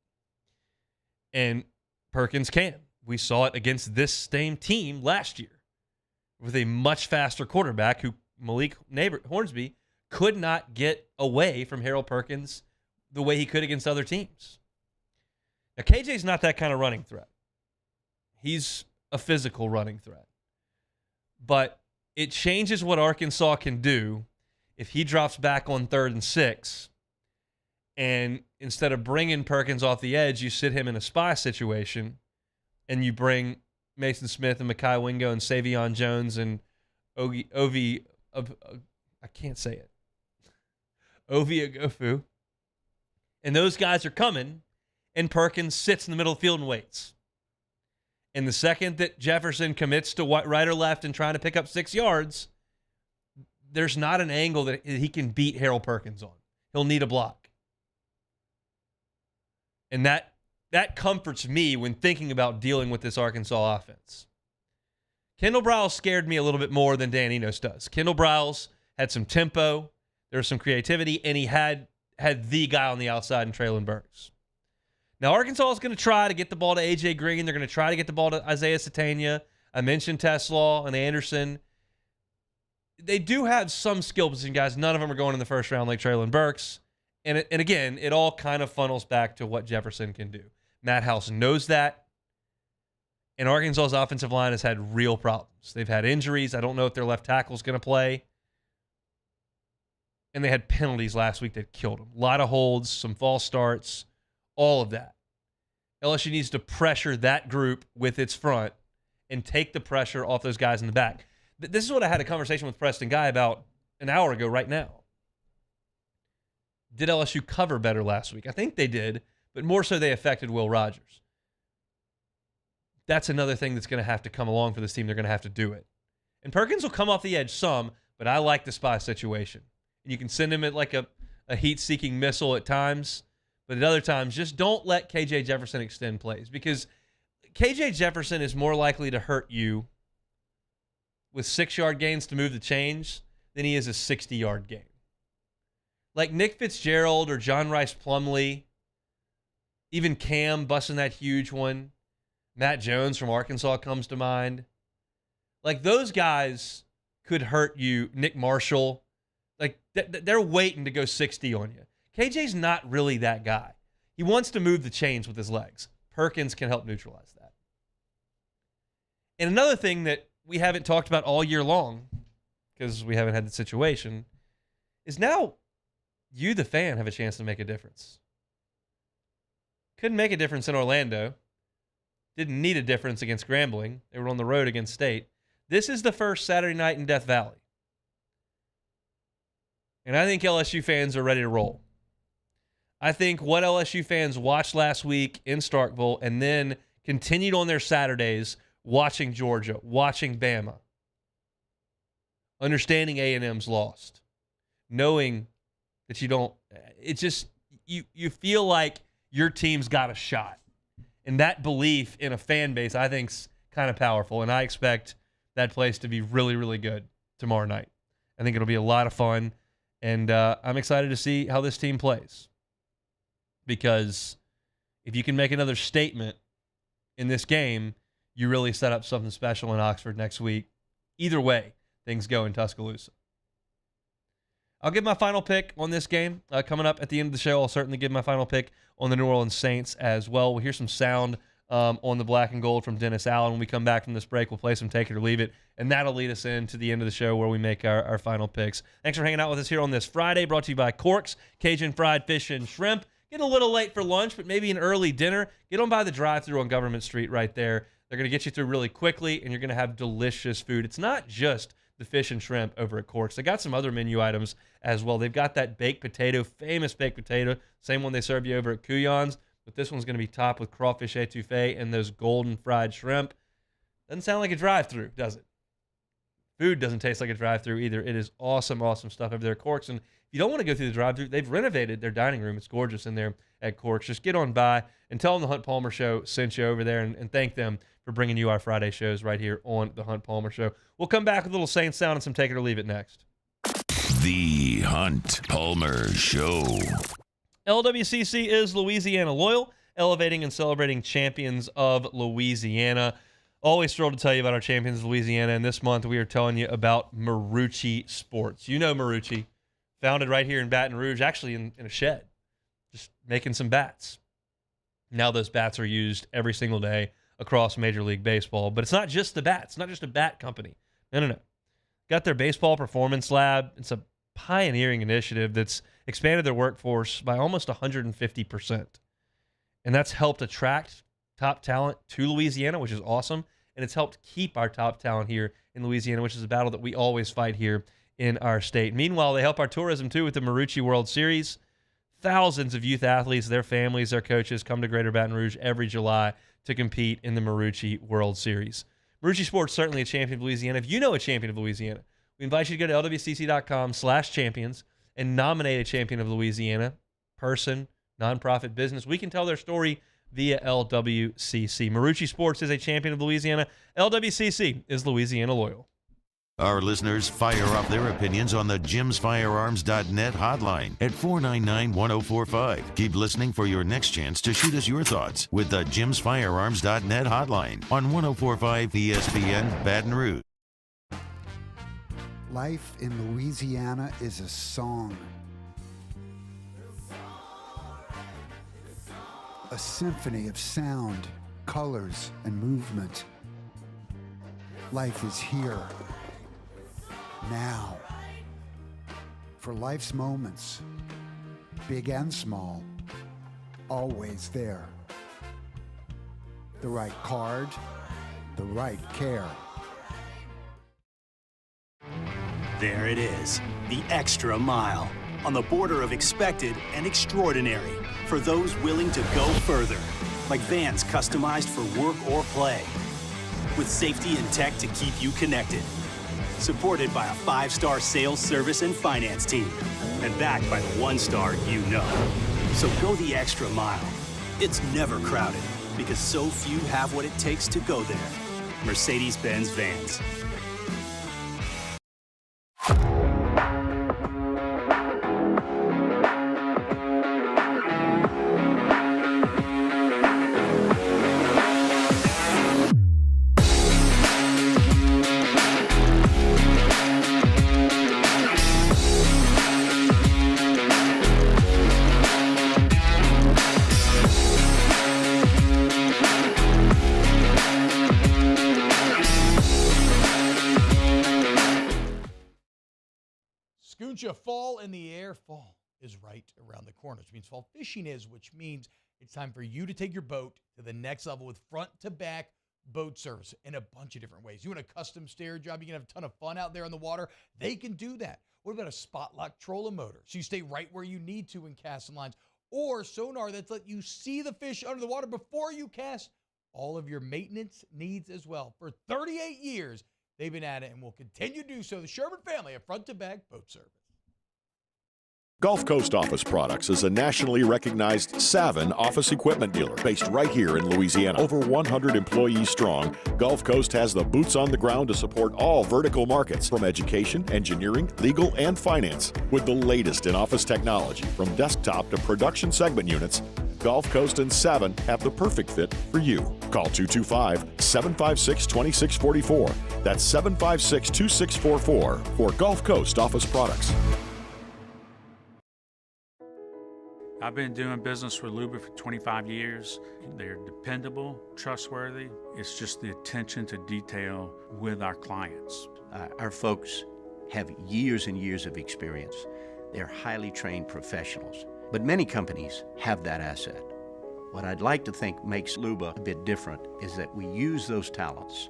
And Perkins can. We saw it against this same team last year with a much faster quarterback who Malik Hornsby could not get away from Harold Perkins the way he could against other teams. Now, KJ's not that kind of running threat. He's a physical running threat. But it changes what Arkansas can do if he drops back on 3rd and 6, and instead of bringing Perkins off the edge, you sit him in a spy situation, and you bring Mason Smith and Mekhi Wingo and Savion Jones and Ovi Agofu. And those guys are coming, and Perkins sits in the middle of the field and waits. And the second that Jefferson commits to right or left and trying to pick up 6 yards, there's not an angle that he can beat Harold Perkins on. He'll need a block. And that comforts me when thinking about dealing with this Arkansas offense. Kendall Briles scared me a little bit more than Dan Enos does. Kendall Briles had some tempo, there was some creativity, and he had the guy on the outside in Traylon Burks. Now, Arkansas is going to try to get the ball to A.J. Green. They're going to try to get the ball to Isaiah Satania. I mentioned Teslaw and Anderson. They do have some skill position guys. None of them are going in the first round like Traylon Burks. And again, it all kind of funnels back to what Jefferson can do. Matt House knows that. And Arkansas's offensive line has had real problems. They've had injuries. I don't know if their left tackle is going to play. And they had penalties last week that killed them. A lot of holds, some false starts, all of that. LSU needs to pressure that group with its front and take the pressure off those guys in the back. This is what I had a conversation with Preston Guy about an hour ago right now. Did LSU cover better last week? I think they did, but more so they affected Will Rogers. That's another thing that's going to have to come along for this team. They're going to have to do it. And Perkins will come off the edge some, but I like the spy situation. And you can send him at like a heat-seeking missile at times, but at other times, just don't let KJ Jefferson extend plays, because KJ Jefferson is more likely to hurt you with 6-yard gains to move the chains than he is a 60-yard gain. Like Nick Fitzgerald or John Rice Plumlee, even Cam busting that huge one, Matt Jones from Arkansas comes to mind. Like those guys could hurt you. Nick Marshall, like they're waiting to go 60 on you. KJ's not really that guy. He wants to move the chains with his legs. Perkins can help neutralize that. And another thing that we haven't talked about all year long, because we haven't had the situation, is now you, the fan, have a chance to make a difference. Couldn't make a difference in Orlando. Didn't need a difference against Grambling. They were on the road against State. This is the first Saturday night in Death Valley. And I think LSU fans are ready to roll. I think what LSU fans watched last week in Starkville and then continued on their Saturdays watching Georgia, watching Bama, understanding A&M's lost, knowing that you don't, it's just, you feel like your team's got a shot. And that belief in a fan base, I think, is kind of powerful. And I expect that place to be really, really good tomorrow night. I think it'll be a lot of fun. And I'm excited to see how this team plays. Because if you can make another statement in this game, you really set up something special in Oxford next week. Either way, things go in Tuscaloosa. I'll give my final pick on this game. Coming up at the end of the show, I'll certainly give my final pick on the New Orleans Saints as well. We'll hear some sound on the black and gold from Dennis Allen. When we come back from this break, we'll play some Take It or Leave It, and that'll lead us into the end of the show where we make our final picks. Thanks for hanging out with us here on this Friday, brought to you by Corks, Cajun Fried Fish and Shrimp. Get a little late for lunch, but maybe an early dinner. Get on by the drive-thru on Government Street right there. They're going to get you through really quickly, and you're going to have delicious food. It's not just the fish and shrimp over at Corks. They got some other menu items as well. They've got that baked potato, famous baked potato, same one they serve you over at Kuyon's, but this one's going to be topped with crawfish etouffee and those golden fried shrimp. Doesn't sound like a drive-thru, does it? Food doesn't taste like a drive-thru either. It is awesome, awesome stuff over there at Corks. And if you don't want to go through the drive-thru, they've renovated their dining room. It's gorgeous in there at Corks. Just get on by and tell them the Hunt Palmer Show sent you over there, and thank them for bringing you our Friday shows right here on the Hunt Palmer Show. We'll come back with a little Saints sound and some Take It or Leave It next. The Hunt Palmer Show. LWCC is Louisiana Loyal, elevating and celebrating champions of Louisiana. Always thrilled to tell you about our champions of Louisiana, and this month we are telling you about Marucci Sports. You know Marucci, founded right here in Baton Rouge, actually in a shed, just making some bats. Now those bats are used every single day across Major League Baseball. But it's not just the bats. It's not just a bat company. No. Got their baseball performance lab. It's a pioneering initiative that's expanded their workforce by almost 150%. And that's helped attract top talent to Louisiana, which is awesome. And it's helped keep our top talent here in Louisiana, which is a battle that we always fight here in our state. Meanwhile, they help our tourism, too, with the Marucci World Series. Thousands of youth athletes, their families, their coaches come to Greater Baton Rouge every July to compete in the Marucci World Series. Marucci Sports, certainly a champion of Louisiana. If you know a champion of Louisiana, we invite you to go to lwcc.com/champions and nominate a champion of Louisiana, person, nonprofit, business. We can tell their story via LWCC. Marucci Sports is a champion of Louisiana. LWCC is Louisiana Loyal. Our listeners fire up their opinions on the jimsfirearms.net hotline at 499-1045. Keep listening for your next chance to shoot us your thoughts with the jimsfirearms.net hotline on 1045 ESPN Baton Rouge. Life in Louisiana is a song. A symphony of sound, colors, and movement. Life is here. Now. for life's moments, big and small, always there. The right card, the right care. There it is, the extra mile, on the border of expected and extraordinary for those willing to go further, like vans customized for work or play, with safety and tech to keep you connected, supported by a 5-star sales, service, and finance team, and backed by the 1-star you know. So go the extra mile. It's never crowded, because so few have what it takes to go there. Mercedes-Benz Vans. Scoocha fall in the air. Fall is right around the corner, which means fall fishing is, which means it's time for you to take your boat to the next level with front-to-back boat service in a bunch of different ways. You want a custom stair job, you can have a ton of fun out there on the water, they can do that. What about a spot lock trolling motor? So you stay right where you need to in casting lines, or sonar that's let you see the fish under the water before you cast. All of your maintenance needs as well. For 38 years, they've been at it and will continue to do so. The Sherman family of front-to-back boat service. Gulf Coast Office Products is a nationally recognized Savin office equipment dealer based right here in Louisiana. Over 100 employees strong, Gulf Coast has the boots on the ground to support all vertical markets, from education, engineering, legal, and finance. With the latest in office technology, from desktop to production segment units, Gulf Coast and Savin have the perfect fit for you. Call 225-756-2644. That's 756-2644 for Gulf Coast Office Products. I've been doing business with Luba for 25 years. They're dependable, trustworthy. It's just the attention to detail with our clients. Our folks have years and years of experience. They're highly trained professionals. But many companies have that asset. What I'd like to think makes Luba a bit different is that we use those talents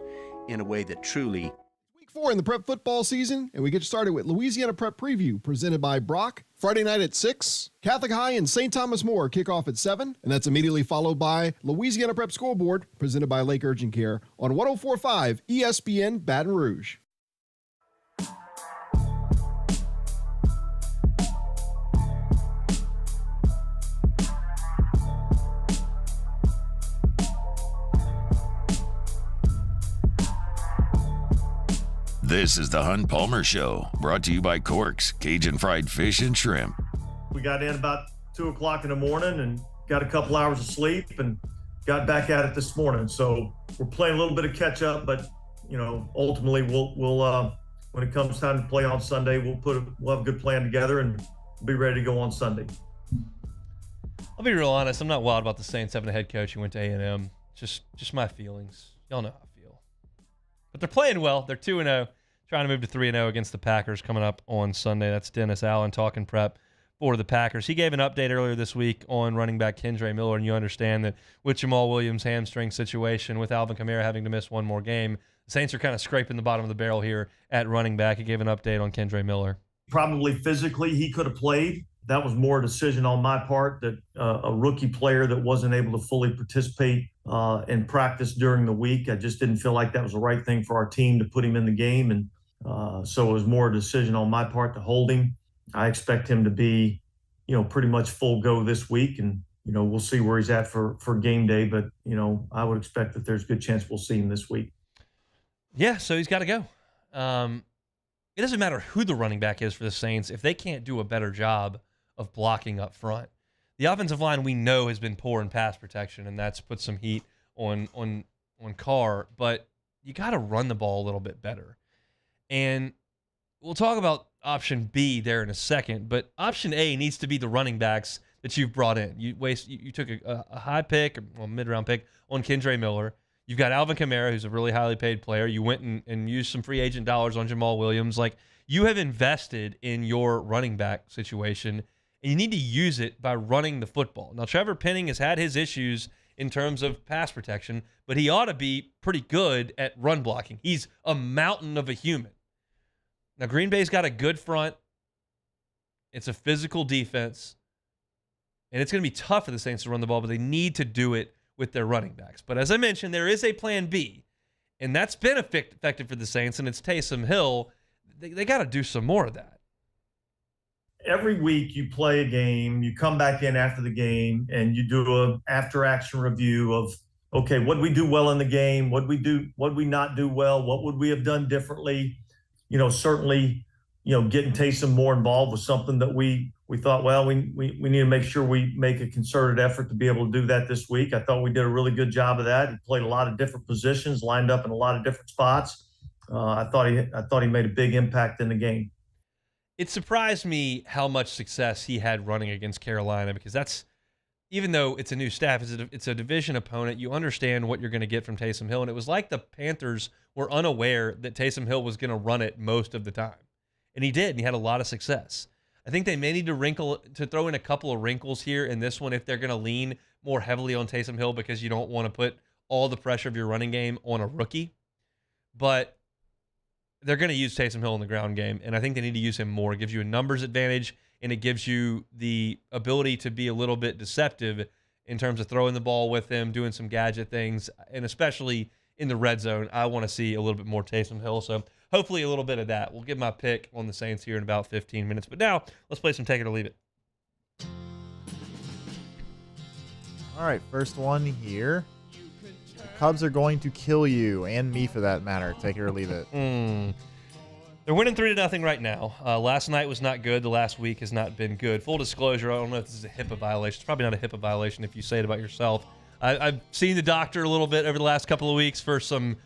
in a way that truly... Week 4 in the prep football season, and we get started with Louisiana Prep Preview, presented by Brock. Friday night at 6. Catholic High and St. Thomas More kick off at 7, and that's immediately followed by Louisiana Prep Scoreboard, presented by Lake Urgent Care, on 104.5 ESPN Baton Rouge. This is the Hunt Palmer Show, brought to you by Corks, Cajun Fried Fish and Shrimp. We got in about 2 o'clock in the morning and got a couple hours of sleep and got back at it this morning. So we're playing a little bit of catch up, but ultimately we'll when it comes time to play on Sunday, we'll have a good plan together and be ready to go on Sunday. I'll be real honest. I'm not wild about the Saints having a head coach who went to A&M. Just my feelings. Y'all know how I feel. But they're playing well. They're 2-0. Trying to move to 3-0 against the Packers coming up on Sunday. That's Dennis Allen talking prep for the Packers. He gave an update earlier this week on running back Kendre Miller, and you understand that with Jamal Williams' hamstring situation, with Alvin Kamara having to miss one more game, the Saints are kind of scraping the bottom of the barrel here at running back. He gave an update on Kendre Miller. Probably physically he could have played. That was more a decision on my part, that a rookie player that wasn't able to fully participate in practice during the week. I just didn't feel like that was the right thing for our team to put him in the game. And so it was more a decision on my part to hold him. I expect him to be, pretty much full go this week. And, we'll see where he's at for game day. But, I would expect that there's a good chance we'll see him this week. Yeah, so he's got to go. It doesn't matter who the running back is for the Saints if they can't do a better job of blocking up front. The offensive line we know has been poor in pass protection, and that's put some heat on Carr. But you got to run the ball a little bit better. And we'll talk about option B there in a second, but option A needs to be the running backs that you've brought in. You took a high pick, or mid-round pick on Kendre Miller. You've got Alvin Kamara, who's a really highly paid player. You went and used some free agent dollars on Jamal Williams. Like, You have invested in your running back situation, and you need to use it by running the football. Now, Trevor Penning has had his issues in terms of pass protection, but he ought to be pretty good at run blocking. He's a mountain of a human. Now, Green Bay's got a good front. It's a physical defense, and it's going to be tough for the Saints to run the ball, but they need to do it with their running backs. But as I mentioned, there is a plan B, and that's been effective for the Saints, and it's Taysom Hill. They got to do some more of that. Every week you play a game, you come back in after the game, and you do a after-action review of, okay, what did we do well in the game? What did we not do well? What would we have done differently? Certainly, getting Taysom more involved was something that we thought, well, we need to make sure we make a concerted effort to be able to do that this week. I thought we did a really good job of that. He played a lot of different positions, lined up in a lot of different spots. I thought he made a big impact in the game. It surprised me how much success he had running against Carolina, because that's, even though it's a new staff, it's a division opponent, you understand what you're going to get from Taysom Hill. And it was like the Panthers were unaware that Taysom Hill was going to run it most of the time. And he did, and he had a lot of success. I think they may need to throw in a couple of wrinkles here in this one if they're going to lean more heavily on Taysom Hill, because you don't want to put all the pressure of your running game on a rookie. But they're going to use Taysom Hill in the ground game, and I think they need to use him more. It gives you a numbers advantage, and it gives you the ability to be a little bit deceptive in terms of throwing the ball with him, doing some gadget things, and especially in the red zone, I want to see a little bit more Taysom Hill. So hopefully a little bit of that. We'll give my pick on the Saints here in about 15 minutes. But now let's play some Take It or Leave It. All right, first one here. The Cubs are going to kill you, and me for that matter. Take it or leave it. They're winning 3-0 right now. Last night was not good. The last week has not been good. Full disclosure, I don't know if this is a HIPAA violation. It's probably not a HIPAA violation if you say it about yourself. I've seen the doctor a little bit over the last couple of weeks for some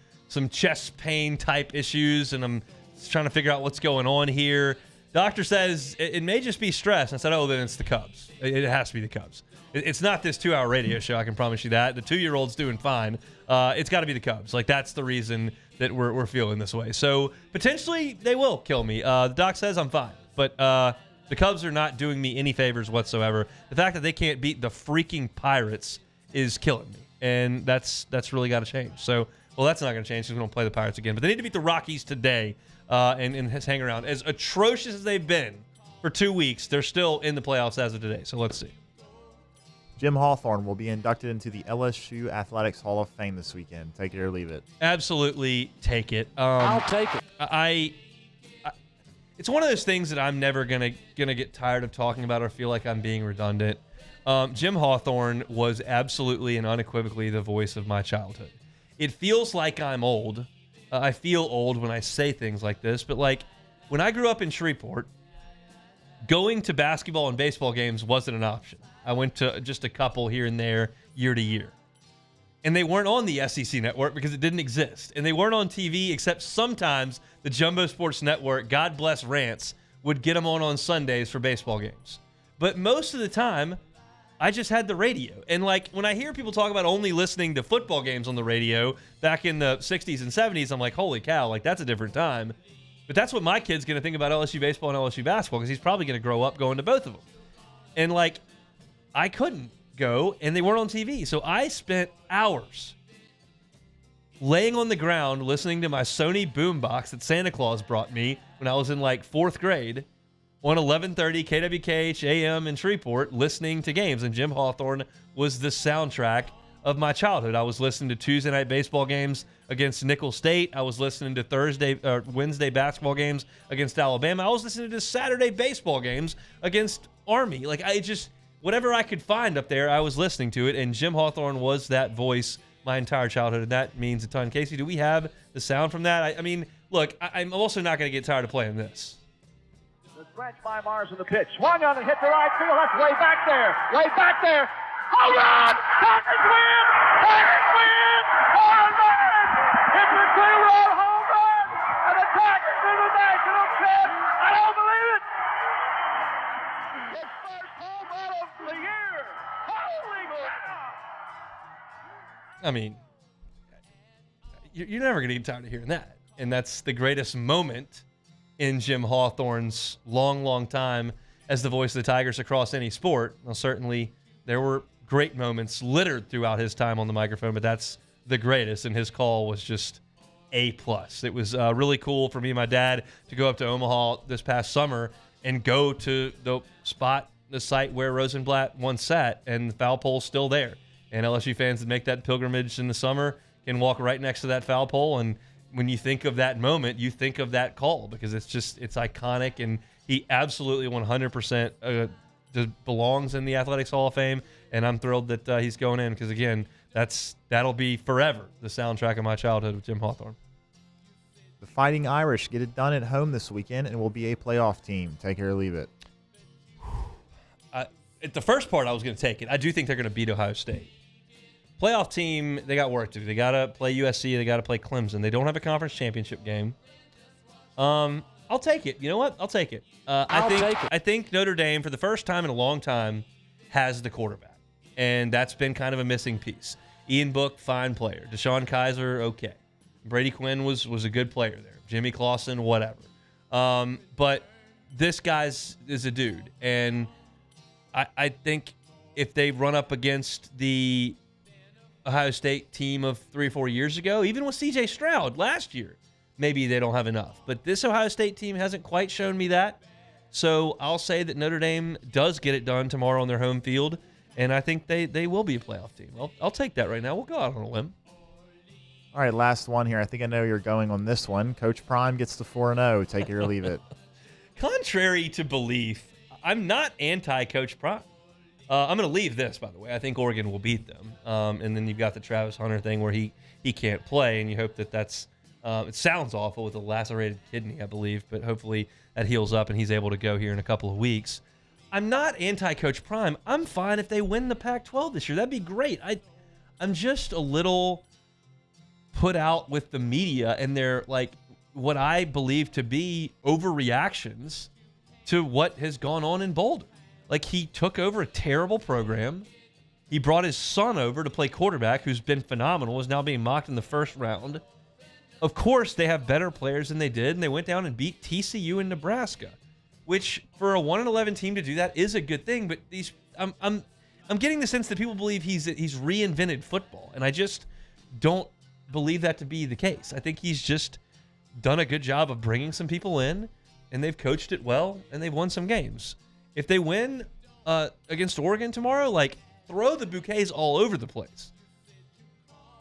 chest pain type issues, and I'm trying to figure out what's going on here. Doctor says it may just be stress. I said, oh, then it's the Cubs. It has to be the Cubs. It's not this 2-hour radio show, I can promise you that. The 2-year-old's doing fine. It's got to be the Cubs. Like, that's the reason that we're feeling this way. So, potentially, they will kill me. The doc says I'm fine. But the Cubs are not doing me any favors whatsoever. The fact that they can't beat the freaking Pirates is killing me. And that's really got to change. So, well, that's not going to change because we don't play the Pirates again. But they need to beat the Rockies today and hang around. As atrocious as they've been for 2 weeks, they're still in the playoffs as of today. So, let's see. Jim Hawthorne will be inducted into the LSU Athletics Hall of Fame this weekend. Take it or leave it. Absolutely take it. I'll take it. It's one of those things that I'm never gonna get tired of talking about or feel like I'm being redundant. Jim Hawthorne was absolutely and unequivocally the voice of my childhood. It feels like I'm old. I feel old when I say things like this, but like when I grew up in Shreveport, going to basketball and baseball games wasn't an option. I went to just a couple here and there, year to year. And they weren't on the SEC network because it didn't exist. And they weren't on TV except sometimes the Jumbo Sports Network, God bless Rants, would get them on Sundays for baseball games. But most of the time, I just had the radio. And like when I hear people talk about only listening to football games on the radio back in the 60s and 70s, I'm like, holy cow, like that's a different time. But that's what my kid's going to think about LSU baseball and LSU basketball, because he's probably going to grow up going to both of them. And like, I couldn't go, and they weren't on TV. So I spent hours laying on the ground listening to my Sony boombox that Santa Claus brought me when I was in like 4th grade on 1130 KWKH AM in Shreveport, listening to games. And Jim Hawthorne was the soundtrack of my childhood. I was listening to Tuesday night baseball games against Nicholls State. I was listening to Wednesday basketball games against Alabama. I was listening to Saturday baseball games against Army. Like, whatever I could find up there, I was listening to it, and Jim Hawthorne was that voice my entire childhood, and that means a ton. Casey, do we have the sound from that? I mean, look, I'm also not going to get tired of playing this. The scratch by Mars in the pitch. Swung on and hit the right field. That's way back there. Way back there. Home run! Tigers win! Tigers win! Home run! It's a 2-run home run! And the Tigers win the national champ! I don't believe it! His first home run of the year! Holy cow! I mean, you're never going to get tired of hearing that. And that's the greatest moment in Jim Hawthorne's long, long time as the voice of the Tigers across any sport. Now, certainly there were great moments littered throughout his time on the microphone, but that's the greatest, and his call was just A+. It was really cool for me and my dad to go up to Omaha this past summer and go to the site where Rosenblatt once sat, and the foul pole's still there. And LSU fans that make that pilgrimage in the summer can walk right next to that foul pole, and when you think of that moment, you think of that call because it's iconic, and he absolutely 100% belongs in the Athletics Hall of Fame, and I'm thrilled that he's going in because, again, that'll be forever the soundtrack of my childhood with Jim Hawthorne. The Fighting Irish get it done at home this weekend and will be a playoff team. Take it or leave it. At the first part, I was going to take it. I do think they're going to beat Ohio State. Playoff team, they got work to do. They got to play USC. They got to play Clemson. They don't have a conference championship game. I'll take it. You know what? I'll take it. I think Notre Dame, for the first time in a long time, has the quarterback. And that's been kind of a missing piece. Ian Book, fine player. Deshaun Kaiser, okay. Brady Quinn was a good player there. Jimmy Clausen, whatever. But this guy's is a dude. And I think if they run up against the Ohio State team of 3 or 4 years ago, even with C.J. Stroud last year, maybe they don't have enough. But this Ohio State team hasn't quite shown me that. So I'll say that Notre Dame does get it done tomorrow on their home field, and I think they will be a playoff team. I'll take that right now. We'll go out on a limb. All right, last one here. I think I know you're going on this one. Coach Prime gets to 4-0. Take it or leave it. Contrary to belief, I'm not anti-Coach Prime. I'm going to leave this, by the way. I think Oregon will beat them. And then you've got the Travis Hunter thing where he can't play, and you hope that's it sounds awful with a lacerated kidney, I believe, but hopefully that heals up and he's able to go here in a couple of weeks. I'm not anti-Coach Prime. I'm fine if they win the Pac-12 this year. That'd be great. I'm just a little put out with the media and their, like, what I believe to be overreactions to what has gone on in Boulder. Like, he took over a terrible program. He brought his son over to play quarterback, who's been phenomenal, is now being mocked in the first round. Of course, they have better players than they did, and they went down and beat TCU in Nebraska, which for a 1-11 team to do that is a good thing. But I'm getting the sense that people believe he's reinvented football, and I just don't believe that to be the case. I think he's just done a good job of bringing some people in, and they've coached it well, and they've won some games. If they win against Oregon tomorrow, like, throw the bouquets all over the place.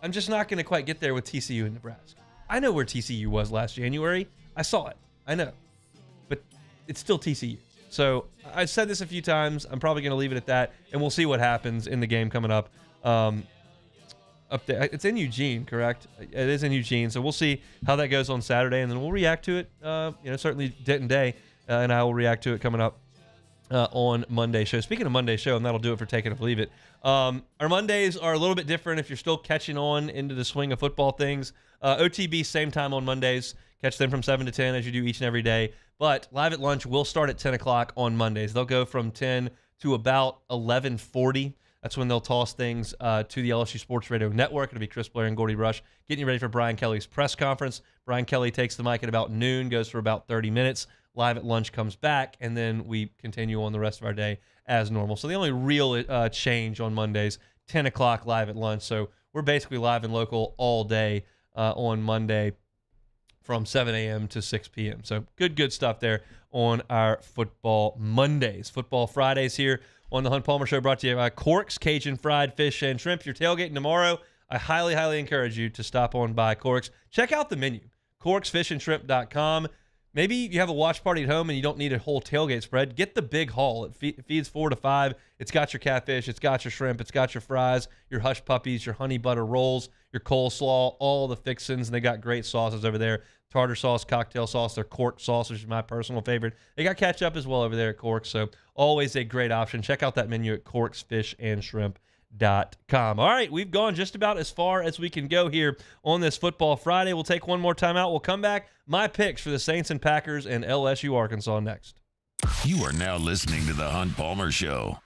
I'm just not going to quite get there with TCU and Nebraska. I know where TCU was last January. I saw it. I know. But it's still TCU. So I've said this a few times. I'm probably going to leave it at that, and we'll see what happens in the game coming up. Up there. It's in Eugene, correct? It is in Eugene. So we'll see how that goes on Saturday, and then we'll react to it. Certainly Denton Day, and I will react to it coming up on Monday show. Speaking of Monday show, and that'll do it for Take It or Leave It. Our Mondays are a little bit different if you're still catching on into the swing of football things. OTB, same time on Mondays. Catch them from 7 to 10 as you do each and every day. But Live at Lunch will start at 10 o'clock on Mondays. They'll go from 10 to about 11:40. That's when they'll toss things to the LSU Sports Radio Network. It'll be Chris Blair and Gordy Rush getting you ready for Brian Kelly's press conference. Brian Kelly takes the mic at about noon, goes for about 30 minutes. Live at Lunch comes back, and then we continue on the rest of our day as normal. So the only real change on Mondays, 10 o'clock Live at Lunch. So we're basically live and local all day on Monday from 7 a.m. to 6 p.m. So good stuff there on our Football Mondays. Football Fridays here on the Hunt Palmer Show, brought to you by Cork's Cajun Fried Fish and Shrimp. If you're tailgating tomorrow, I highly, highly encourage you to stop on by Cork's. Check out the menu, corksfishandshrimp.com. Maybe you have a watch party at home and you don't need a whole tailgate spread. Get the big haul. It feeds 4 to 5. It's got your catfish. It's got your shrimp. It's got your fries, your hush puppies, your honey butter rolls, your coleslaw, all the fixins. And they got great sauces over there. Tartar sauce, cocktail sauce, their Cork sauce, which is my personal favorite. They got ketchup as well over there at Cork. So always a great option. Check out that menu at corksfishandshrimp.com. All right, we've gone just about as far as we can go here on this Football Friday. We'll take one more time out. We'll come back. My picks for the Saints and Packers and LSU Arkansas next. You are now listening to the Hunt Palmer Show.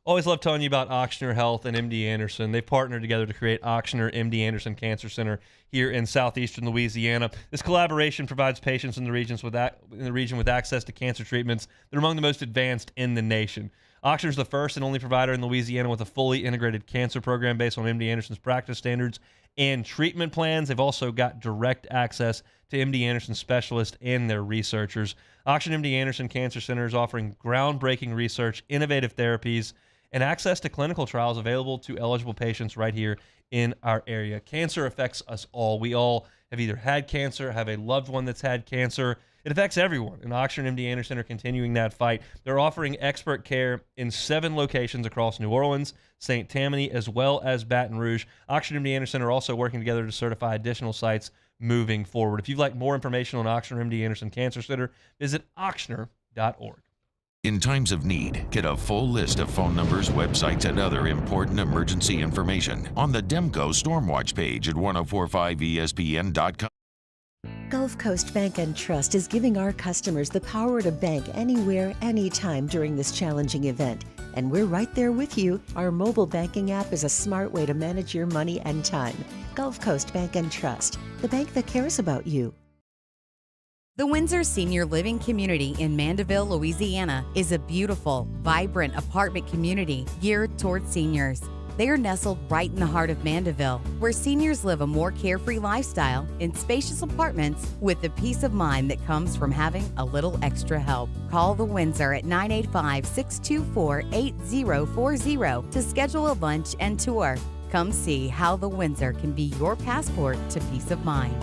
Always love telling you about Ochsner Health and MD Anderson. They've partnered together to create Ochsner MD Anderson Cancer Center here in southeastern Louisiana. This collaboration provides patients in the region with access to cancer treatments that are among the most advanced in the nation. Ochsner is the first and only provider in Louisiana with a fully integrated cancer program based on MD Anderson's practice standards and treatment plans. They've also got direct access to MD Anderson specialists and their researchers. Ochsner MD Anderson Cancer Center is offering groundbreaking research, innovative therapies, and access to clinical trials available to eligible patients right here in our area. Cancer affects us all. We all have either had cancer, have a loved one that's had cancer. It affects everyone, and Ochsner and MD Anderson are continuing that fight. They're offering expert care in 7 locations across New Orleans, St. Tammany, as well as Baton Rouge. Ochsner and MD Anderson are also working together to certify additional sites moving forward. If you'd like more information on Ochsner MD Anderson Cancer Center, visit ochsner.org. In times of need, get a full list of phone numbers, websites, and other important emergency information on the Demco Stormwatch page at 1045ESPN.com. Gulf Coast Bank and Trust is giving our customers the power to bank anywhere, anytime during this challenging event. And we're right there with you. Our mobile banking app is a smart way to manage your money and time. Gulf Coast Bank and Trust, the bank that cares about you. The Windsor Senior Living Community in Mandeville, Louisiana is a beautiful, vibrant apartment community geared toward seniors. They are nestled right in the heart of Mandeville, where seniors live a more carefree lifestyle in spacious apartments with the peace of mind that comes from having a little extra help. Call the Windsor at 985-624-8040 to schedule a lunch and tour. Come see how the Windsor can be your passport to peace of mind.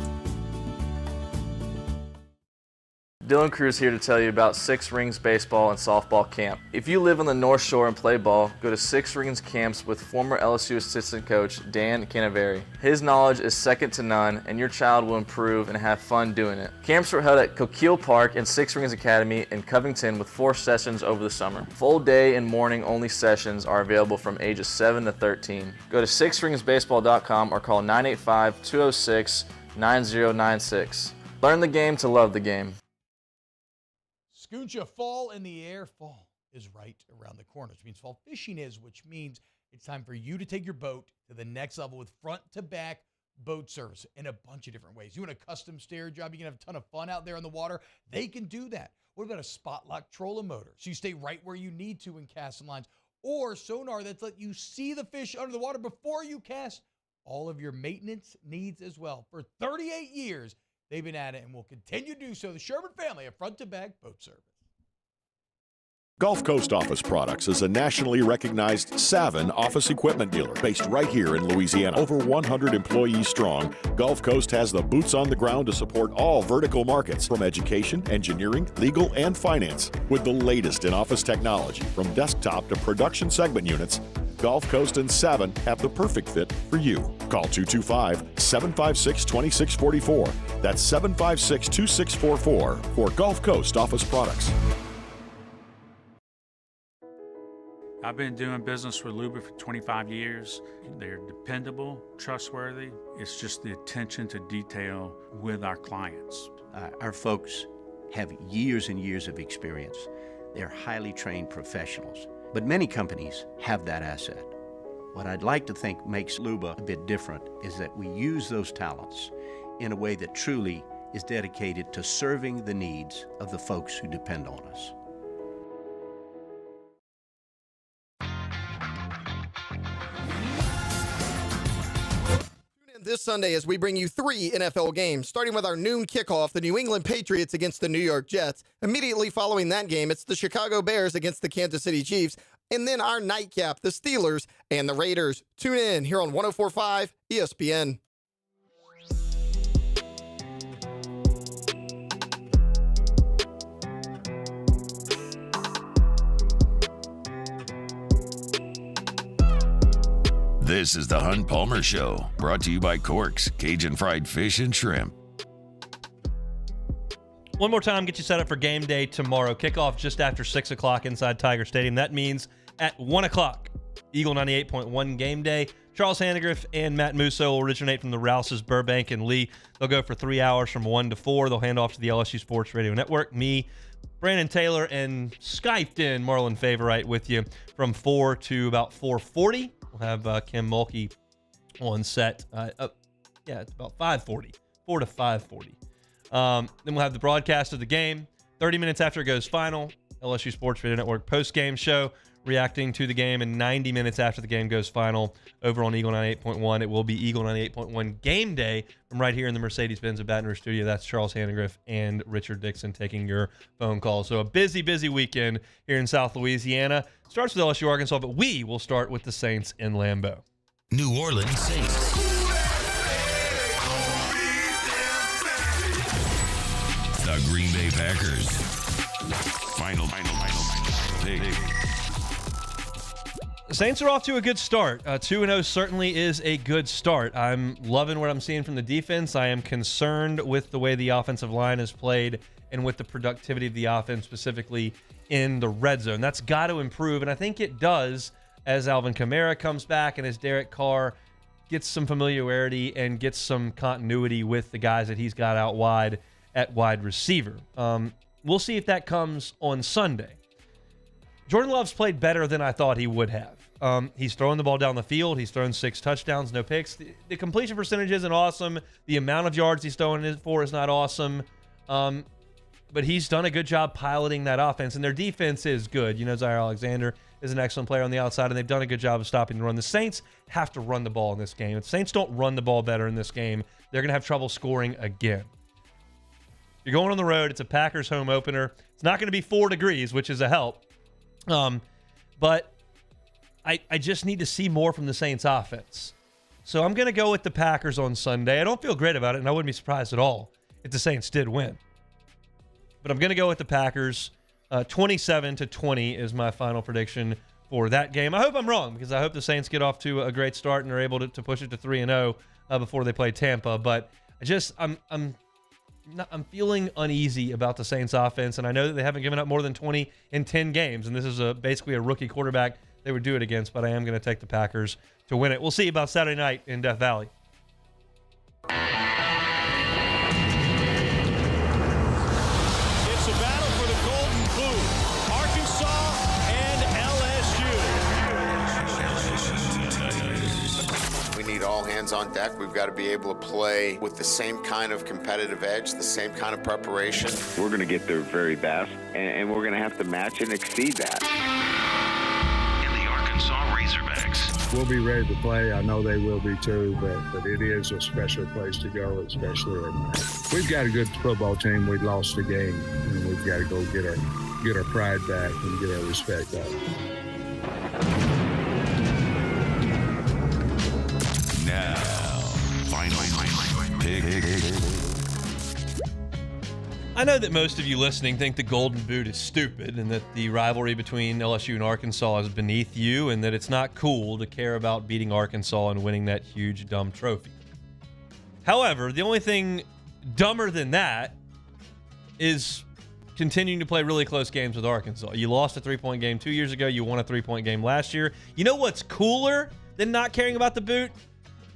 Dylan Cruz here to tell you about Six Rings Baseball and Softball Camp. If you live on the North Shore and play ball, go to Six Rings Camps with former LSU assistant coach Dan Canaveri. His knowledge is second to none, and your child will improve and have fun doing it. Camps were held at Coquille Park and Six Rings Academy in Covington with 4 sessions over the summer. Full day and morning only sessions are available from ages 7 to 13. Go to sixringsbaseball.com or call 985-206-9096. Learn the game to love the game. Scooncha, fall in the air. Fall is right around the corner, which means fall fishing is, which means it's time for you to take your boat to the next level with front-to-back boat service in a bunch of different ways. You want a custom stair job, you can have a ton of fun out there on the water. They can do that. What about a spot lock trolling motor? So you stay right where you need to in casting lines. Or sonar that's let you see the fish under the water before you cast. All of your maintenance needs as well. For 38 years, they've been at it and will continue to do so. The Sherman family of front-to-back boat service. Gulf Coast Office Products is a nationally recognized Savin office equipment dealer based right here in Louisiana. Over 100 employees strong, Gulf Coast has the boots on the ground to support all vertical markets from education, engineering, legal, and finance. With the latest in office technology from desktop to production segment units, Gulf Coast and Savin have the perfect fit for you. Call 225-756-2644. That's 756-2644 for Gulf Coast Office Products. I've been doing business with Luba for 25 years. They're dependable, trustworthy. It's just the attention to detail with our clients. Our folks have years and years of experience. They're highly trained professionals. But many companies have that asset. What I'd like to think makes Luba a bit different is that we use those talents in a way that truly is dedicated to serving the needs of the folks who depend on us. This Sunday as we bring you 3 NFL games, starting with our noon kickoff, the New England Patriots against the New York Jets. Immediately following that game, it's the Chicago Bears against the Kansas City Chiefs. And then our nightcap, the Steelers and the Raiders. Tune in here on 104.5 ESPN. This is the Hunt Palmer Show, brought to you by Corks, Cajun Fried Fish and Shrimp. One more time, get you set up for game day tomorrow. Kickoff just after 6 o'clock inside Tiger Stadium. That means at 1 o'clock, Eagle 98.1 game day. Charles Handegriff and Matt Musso will originate from the Rouses, Burbank, and Lee. They'll go for 3 hours from 1 to 4. They'll hand off to the LSU Sports Radio Network. Me, Brandon Taylor and Skyped in Marlon Favorite with you from 4 to about 4:40. We'll have Kim Mulkey on set. It's about 5:40, 4 to 5:40. Then we'll have the broadcast of the game 30 minutes after it goes final. LSU Sports Radio Network post-game show reacting to the game, and 90 minutes after the game goes final over on Eagle 98.1. It will be Eagle 98.1 game day from right here in the Mercedes-Benz of Baton Rouge studio. That's Charles Hannegriff and Richard Dixon taking your phone calls. So a busy, busy weekend here in South Louisiana. Starts with LSU Arkansas, but we will start with the Saints in Lambeau. New Orleans Saints. The Green Bay Packers. Final pick. The Saints are off to a good start. 2-0 certainly is a good start. I'm loving what I'm seeing from the defense. I am concerned with the way the offensive line is played and with the productivity of the offense, specifically in the red zone. That's got to improve, and I think it does as Alvin Kamara comes back and as Derek Carr gets some familiarity and gets some continuity with the guys that he's got out wide at wide receiver. We'll see if that comes on Sunday. Jordan Love's played better than I thought he would have. He's throwing the ball down the field. He's thrown 6 touchdowns, no picks. The completion percentage isn't awesome. The amount of yards he's throwing it for is not awesome. But he's done a good job piloting that offense, and their defense is good. You know, Zaire Alexander is an excellent player on the outside, and they've done a good job of stopping the run. The Saints have to run the ball in this game. If the Saints don't run the ball better in this game, they're going to have trouble scoring again. You're going on the road. It's a Packers home opener. It's not going to be 4 degrees, which is a help. But I just need to see more from the Saints offense. So I'm going to go with the Packers on Sunday. I don't feel great about it, and I wouldn't be surprised at all if the Saints did win. But I'm going to go with the Packers. 27-20 is my final prediction for that game. I hope I'm wrong, because I hope the Saints get off to a great start and are able to push it to 3-0 before they play Tampa. But I'm feeling uneasy about the Saints offense, and I know that they haven't given up more than 20 in 10 games, and this is basically a rookie quarterback they would do it against, but I am going to take the Packers to win it. We'll see about Saturday night in Death Valley. It's a battle for the Golden Boot. Arkansas and LSU. We need all hands on deck. We've got to be able to play with the same kind of competitive edge, the same kind of preparation. We're going to get their very best, and we're going to have to match and exceed that. And the Arkansas Razorbacks. We'll be ready to play. I know they will be too, but it is a special place to go, especially at night. We've got a good football team. We lost the game, and we've got to go get our pride back and get our respect back. Now, final pick. I know that most of you listening think the Golden Boot is stupid and that the rivalry between LSU and Arkansas is beneath you and that it's not cool to care about beating Arkansas and winning that huge, dumb trophy. However, the only thing dumber than that is continuing to play really close games with Arkansas. You lost a 3-point game 2 years ago. You won a 3-point game last year. You know what's cooler than not caring about the boot?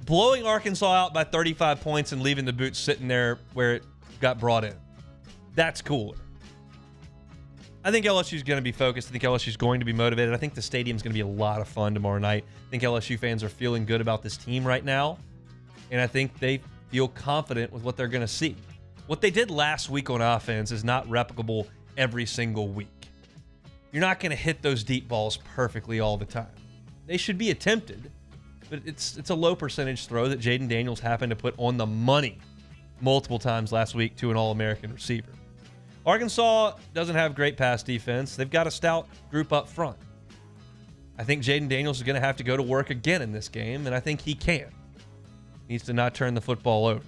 Blowing Arkansas out by 35 points and leaving the boot sitting there where it got brought in. That's cooler. I think LSU's going to be focused. I think LSU's going to be motivated. I think the stadium's going to be a lot of fun tomorrow night. I think LSU fans are feeling good about this team right now, and I think they feel confident with what they're going to see. What they did last week on offense is not replicable every single week. You're not going to hit those deep balls perfectly all the time. They should be attempted, but it's a low percentage throw that Jaden Daniels happened to put on the money multiple times last week to an All-American receiver. Arkansas doesn't have great pass defense. They've got a stout group up front. I think Jaden Daniels is going to have to go to work again in this game, and I think he can. Needs to not turn the football over.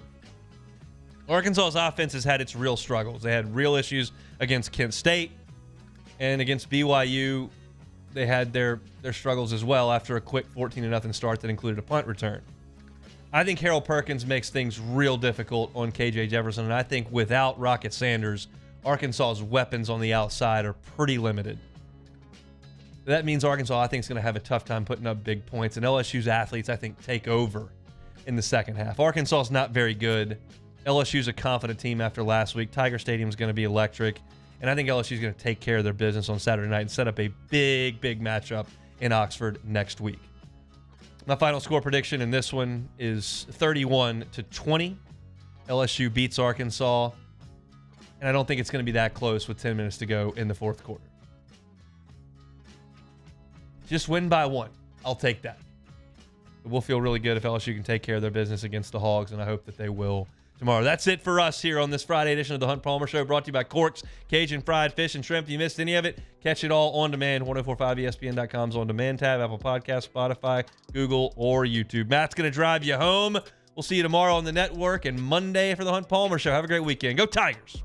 Arkansas's offense has had its real struggles. They had real issues against Kent State, and against BYU, they had their struggles as well after a quick 14-0 start that included a punt return. I think Harold Perkins makes things real difficult on KJ Jefferson, and I think without Rocket Sanders, Arkansas's weapons on the outside are pretty limited. That means Arkansas, I think, is going to have a tough time putting up big points, and LSU's athletes, I think, take over in the second half. Arkansas is not very good. LSU's a confident team after last week. Tiger Stadium is going to be electric, And I think LSU is going to take care of their business on Saturday night and set up a big, big matchup in Oxford next week. My final score prediction in this one is 31-20. LSU beats Arkansas. And I don't think it's going to be that close with 10 minutes to go in the fourth quarter. Just win by 1. I'll take that. We'll feel really good if LSU can take care of their business against the Hogs, and I hope that they will tomorrow. That's it for us here on this Friday edition of the Hunt Palmer Show, brought to you by Corks, Cajun Fried Fish and Shrimp. If you missed any of it, catch it all on demand. 1045ESPN.com's on-demand tab, Apple Podcasts, Spotify, Google, or YouTube. Matt's going to drive you home. We'll see you tomorrow on the network and Monday for the Hunt Palmer Show. Have a great weekend. Go Tigers!